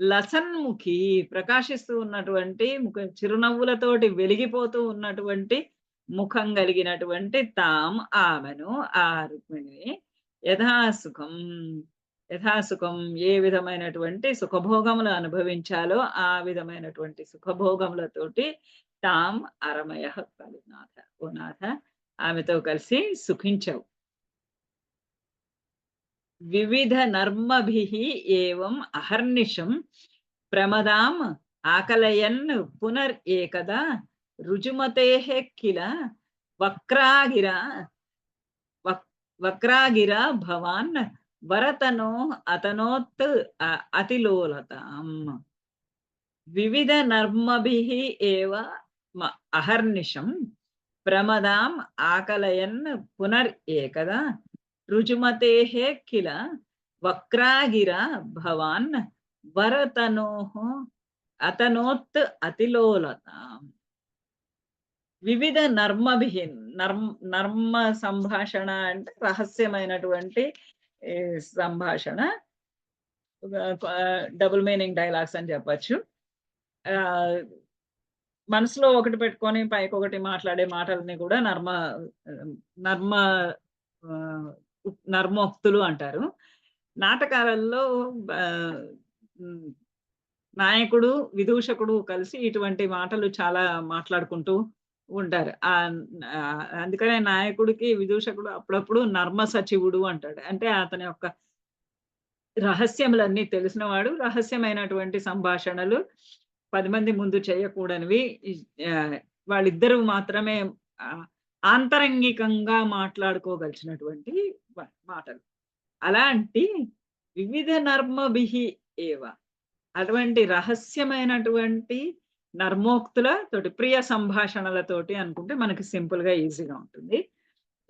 లసన్ముఖి ప్రకాశిస్తూ ఉన్నటువంటి ముఖం, చిరునవ్వులతోటి వెలిగిపోతూ ఉన్నటువంటి ముఖం కలిగినటువంటి తాం ఆమెను, ఆ రుక్మిణిని, యథాసుఖం, యథాసుఖం ఏ విధమైనటువంటి సుఖభోగములు అనుభవించాలో ఆ విధమైనటువంటి సుఖభోగములతోటి తాం అరమయ ఖలు నాథ, ఓ నాథ ఆమెతో కలిసి సుఖించవు. వివిధ నర్మభిః ఏవం అహర్నిశం ప్రమదాం ఆకలయన్ పునర్ ఏకదా రుజుమతేః కిల వక్రాగిరా భవాన్ వరతనో అతనోత్ అతిలోలతాం. వివిధ నర్మభిః ఏవ అహర్నిశం ప్రమదాం ఆకలయన్ పునర్ ఏకదా రుజుమతేః కిల వక్రాగిరా భవాన్ వరతనోః అతనోత్ అతిలోలతాం. వివిధ నర్మభిః, నర్మ సంభాషణ అంటే రహస్యమైనటువంటి సంభాషణ, డబుల్ మీనింగ్ డైలాగ్స్ అని చెప్పచ్చు. మనసులో ఒకటి పెట్టుకొని పైకి ఒకటి మాట్లాడే మాటలని కూడా నర్మోక్తులు అంటారు. నాటకాలలో నాయకుడు విదూషకుడు కలిసి ఇటువంటి మాటలు చాలా మాట్లాడుకుంటూ ఉంటారు. అందుకనే నాయకుడికి విదూషకుడు అప్పుడప్పుడు నర్మ సచివుడు అంటాడు. అంటే అతని యొక్క రహస్యములన్నీ తెలిసినవాడు. రహస్యమైనటువంటి సంభాషణలు 10 మంది ముందు చేయకూడనివి, వాళ్ళిద్దరూ మాత్రమే ఆంతరంగికంగా మాట్లాడుకోగలిగినటువంటి మాటలు. అలాంటి వివిధ నర్మభిః ఏవ, అటువంటి రహస్యమైనటువంటి నర్మోక్తులతోటి, ప్రియ సంభాషణలతోటి అనుకుంటే మనకి సింపుల్ గా ఈజీగా ఉంటుంది.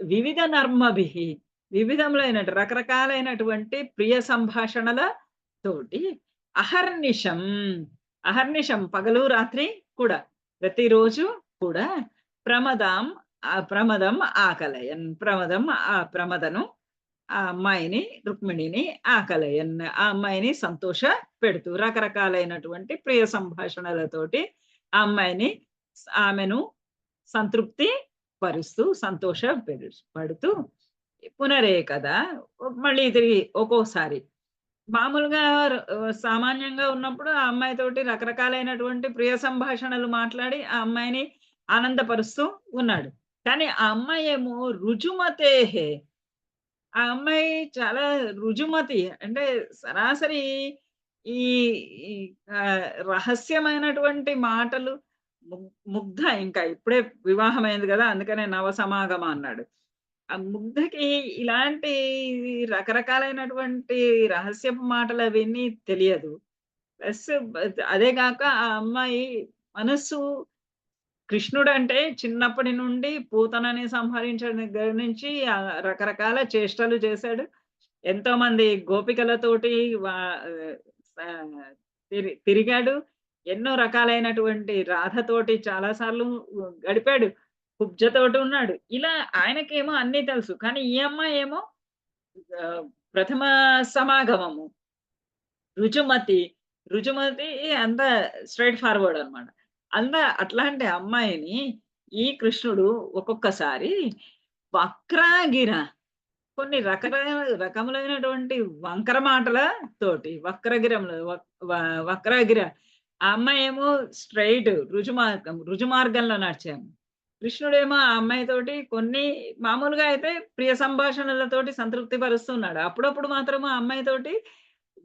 వివిధ నర్మభిః, వివిధములైన రకరకాలైనటువంటి ప్రియ సంభాషణల తోటి అహర్నిశం, అహర్నిశం పగలు రాత్రి కూడా, ప్రతిరోజు కూడా ప్రమదం ఆకలయన్. ప్రమదను ఆ అమ్మాయిని రుక్మిణిని ఆకలయన్. ఆ అమ్మాయిని సంతోష పెడుతూ రకరకాలైనటువంటి ప్రియ సంభాషణలతోటి ఆ అమ్మాయిని ఆమెను సంతృప్తి పరుస్తూ సంతోష పడుతూ పునరే కదా మళ్ళీ తిరిగి ఒక్కోసారి మామూలుగా సామాన్యంగా ఉన్నప్పుడు ఆ అమ్మాయితోటి రకరకాలైనటువంటి ప్రియ సంభాషణలు మాట్లాడి ఆ అమ్మాయిని ఆనందపరుస్తూ ఉన్నాడు. కానీ ఆ అమ్మాయి ఏమో రుజుమతేహే. ఆ అమ్మాయి చాలా రుజుమతి. అంటే సరాసరి ఈ ఈ రహస్యమైనటువంటి మాటలు ముగ్ధ ఇంకా ఇప్పుడే వివాహమైంది గదా! అందుకనే నవసమాగమ అన్నాడు. ఆ ముగ్ధకి ఇలాంటి రకరకాలైనటువంటి రహస్యపు మాటలవన్నీ తెలియదు. ప్లస్ అదే గాక ఆ అమ్మాయి మనస్సు కృష్ణుడంటే చిన్నప్పటి నుండి పూతనని సంహరించడం దగ్గర నుంచి రకరకాల చేష్టలు చేశాడు. ఎంతోమంది గోపికలతోటి తిరిగాడు. ఎన్నో రకాలైనటువంటి రాధతోటి చాలా సార్లు గడిపాడు. కుబ్జతోటి ఉన్నాడు. ఇలా ఆయనకేమో అన్నీ తెలుసు. కానీ ఈ అమ్మాయేమో ప్రథమ సమాగమము. రుజుమతి. రుజుమతి అంత స్ట్రెయిట్ ఫార్వర్డ్ అన్నమాట. అట్లాంటి అమ్మాయిని ఈ కృష్ణుడు ఒక్కొక్కసారి వక్రాగిర కొన్ని రకములైనటువంటి వంకర మాటల తోటి వక్రాగిర. ఆ అమ్మాయి ఏమో స్ట్రెయిట్ రుజుమార్గంలో నడిచాము. కృష్ణుడేమో ఆ అమ్మాయితోటి కొన్ని మామూలుగా అయితే ప్రియ సంభాషణలతోటి సంతృప్తి పరుస్తున్నాడు. అప్పుడప్పుడు మాత్రం ఆ అమ్మాయితోటి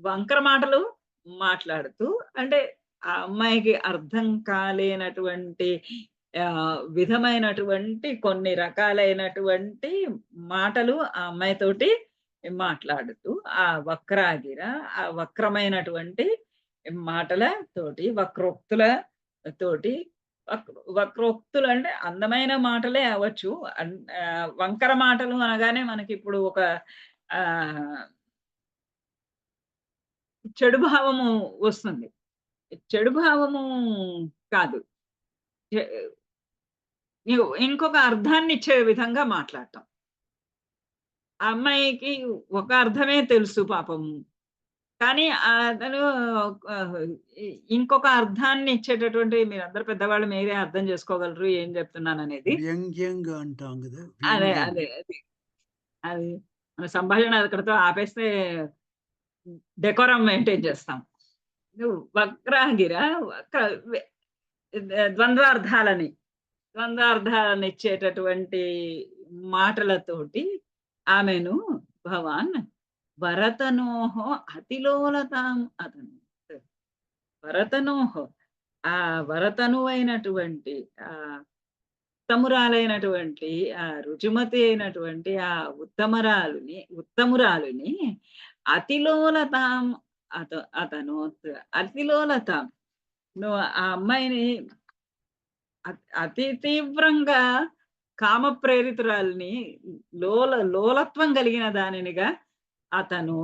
వంకర మాటలు మాట్లాడుతూ అంటే ఆ అమ్మాయికి అర్థం కాలేనటువంటి విధమైనటువంటి కొన్ని రకాలైనటువంటి మాటలు ఆ అమ్మాయితోటి మాట్లాడుతూ ఆ వక్రమైనటువంటి మాటల తోటి వక్రోక్తుల తోటి వక్రోక్తులు అంటే అందమైన మాటలే అవ్వచ్చు. వంకర మాటలు అనగానే మనకి ఇప్పుడు ఒక చెడు భావము వస్తుంది. చెడు భావము కాదు. ఇంకొక అర్థాన్ని ఇచ్చే విధంగా మాట్లాడటం. ఆ అమ్మాయికి ఒక అర్థమే తెలుసు పాపము. కానీ అతను ఇంకొక అర్థాన్ని ఇచ్చేటటువంటి మీరందరూ పెద్దవాళ్ళు మీరే అర్థం చేసుకోగలరు ఏం చెప్తున్నాననేది.
వ్యంగ్యంగా అంటాం కదా.
అదే అది మన సంభాషణ అక్కడితో ఆపేస్తే డెకోరం మెయింటైన్ చేస్తాం. వక్రాగిర ద్వంద్వార్థాలని ఇచ్చేటటువంటి మాటలతోటి ఆమెను భవాన్ వరతనోహో అతిలోలతాం అతను వరతనోహో ఆ వరతనువైనటువంటి ఉత్తమురాలైనటువంటి ఆ రుచిమతి అయినటువంటి ఆ ఉత్తమురాలుని అతిలోలతాం అతను అతిలోలతాం నువ్వు ఆ అమ్మాయిని అతి తీవ్రంగా కామ ప్రేరితురాల్ని లోలత్వం కలిగిన దానినిగా అతను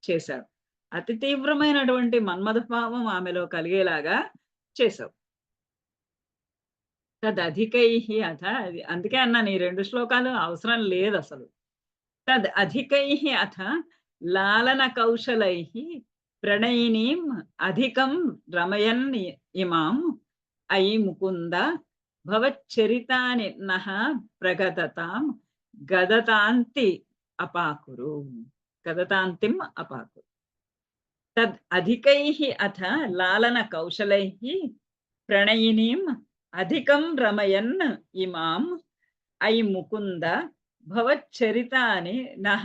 చేశాడు. అతి తీవ్రమైనటువంటి మన్మథ భావం ఆమెలో కలిగేలాగా చేశావు. తదధికైః అథ అందుకే అన్నాను ఈ 2 శ్లోకాలు అవసరం లేదు అసలు. తదధికైః అథ లాలన కౌశలైః ప్రణయినీం అధికం రమయన్ ఇమాం అయి ముకుంద భవచ్చరితాని నః ప్రగదతాం గదతాంతిం అపాకురు. తద్ అధికైః అథ లాలన కౌశలైః ప్రణయినీం అధికం రమయన్ ఇమాం అయి ముకుంద భవచ్చరితాని నః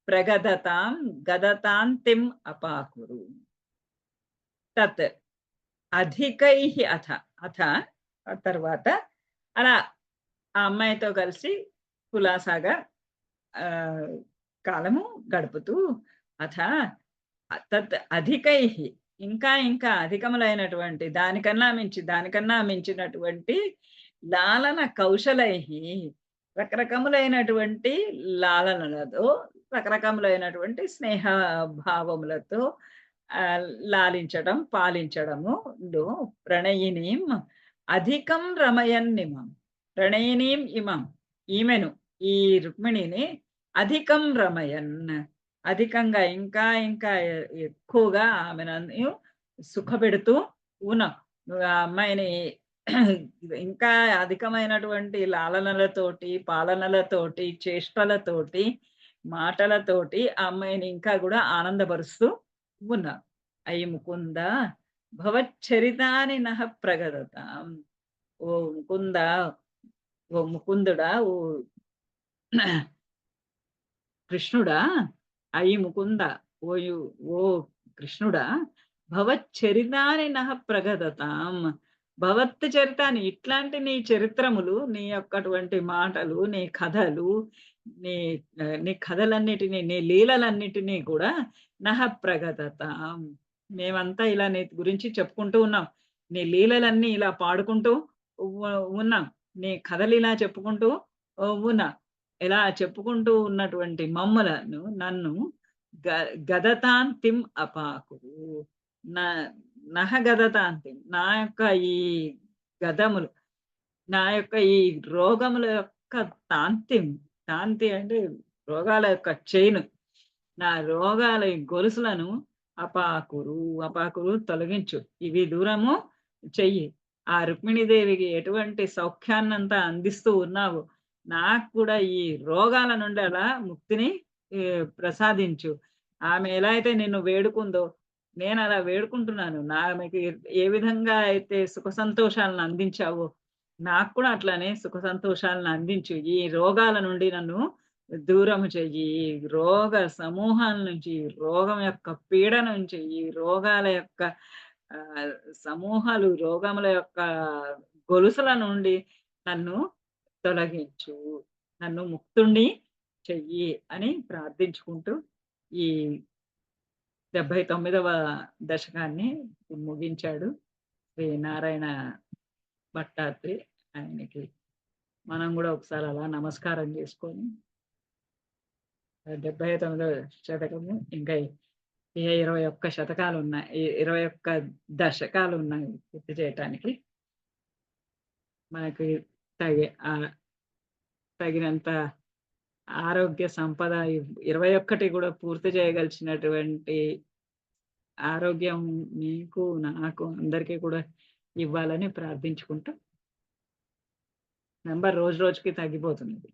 ప్రగదతాం గదతాంతిం అపాకురు. తత్ అధికైః అథ తర్వాత అలా ఆ అమ్మాయితో కలిసి కులాసాగా కాలము గడుపుతూ తత్ అధికైః ఇంకా అధికములైనటువంటి దానికన్నా మించినటువంటి లాలన కౌశలైః రకరకములైనటువంటి లాలనలతో రకరకములైనటువంటి స్నేహ భావములతో లాలించడం పాలించడము ప్రణయినీం అధికం రమయన్నిమం ప్రణయినీం ఇమం, ఈమెను ఈ రుక్మిణిని అధికం రమయన్, అధికంగా ఇంకా ఇంకా ఎక్కువగా ఆమెను సుఖపెడుతూ ఉన్నాం. నువ్వు ఆ అమ్మాయిని ఇంకా అధికమైనటువంటి లాలనలతోటి, పాలనలతోటి, చేష్టలతోటి, మాటలతోటి ఆ అమ్మాయిని ఇంకా కూడా ఆనందపరుస్తూ ఉన్నాం. అయి ముకుంద భవచ్చరితాని నః ప్రగదతాం. ఓ ముకుంద, ఓ ముకుందుడా, ఓ కృష్ణుడా, అయి ముకుంద, ఓ కృష్ణుడా, భవచ్చరితాని నః ప్రగదతాం. భవత్ చరితాని, ఇట్లాంటి నీ చరిత్రములు, నీ యొక్కటువంటి మాటలు, నీ కథలు, నీ నీ కథలన్నిటినీ, నీ లీలలన్నిటినీ కూడా నః ప్రగదతాం. మేమంతా ఇలా నీ గురించి చెప్పుకుంటూ ఉన్నాం. నీ లీలలన్నీ ఇలా పాడుకుంటూ ఉన్నాం. నీ కథలు ఇలా చెప్పుకుంటూ ఉన్నాం. ఇలా చెప్పుకుంటూ ఉన్నటువంటి నన్ను గదతాంతిం అపాకురు. నా నహ గదతాంతిం, నా యొక్క ఈ గదములు, నా యొక్క ఈ రోగముల యొక్క తాంతిం, తాంతి అంటే రోగాల యొక్క చైను, నా రోగాల ఈ గొలుసులను అపాకురు తొలగించు, ఇవి దూరము చెయ్యి. ఆ రుక్మిణీదేవికి ఎటువంటి సౌఖ్యాన్నంతా అందిస్తూ ఉన్నావు, నాకు కూడా ఈ రోగాల నుండి అలా ముక్తిని ప్రసాదించు. ఆమె ఎలా అయితే నిన్ను వేడుకుందో నేను అలా వేడుకుంటున్నాను. ఆమెకి ఏ విధంగా అయితే సుఖ సంతోషాలను అందించావో నాకు కూడా అట్లానే సుఖ సంతోషాలను అందించు. ఈ రోగాల నుండి నన్ను దూరము చెయ్యి. ఈ రోగ సమూహాల నుంచి, రోగం యొక్క పీడ నుంచి, ఈ రోగాల యొక్క సమూహాలు, రోగముల యొక్క గొలుసుల నుండి నన్ను తొలగించు, నన్ను ముక్తుణ్ణి చెయ్యి అని ప్రార్థించుకుంటూ ఈ 79వ దశకాన్ని ముగించాడు శ్రీ నారాయణ భట్టాత్రి. ఆయనకి మనం కూడా ఒకసారి అలా నమస్కారం చేసుకొని 79వ శతకము ఇంకా 21 శతకాలు ఉన్నాయి, 21 దశకాలు ఉన్నాయి పూర్తి చేయటానికి. మనకి తగినంత ఆరోగ్య సంపద 21 కూడా పూర్తి చేయగలిసినటువంటి ఆరోగ్యం మీకు, నాకు, అందరికీ కూడా ఇవ్వాలని ప్రార్థించుకుంటూ, నెంబర్ రోజు రోజుకి తగ్గిపోతుంది.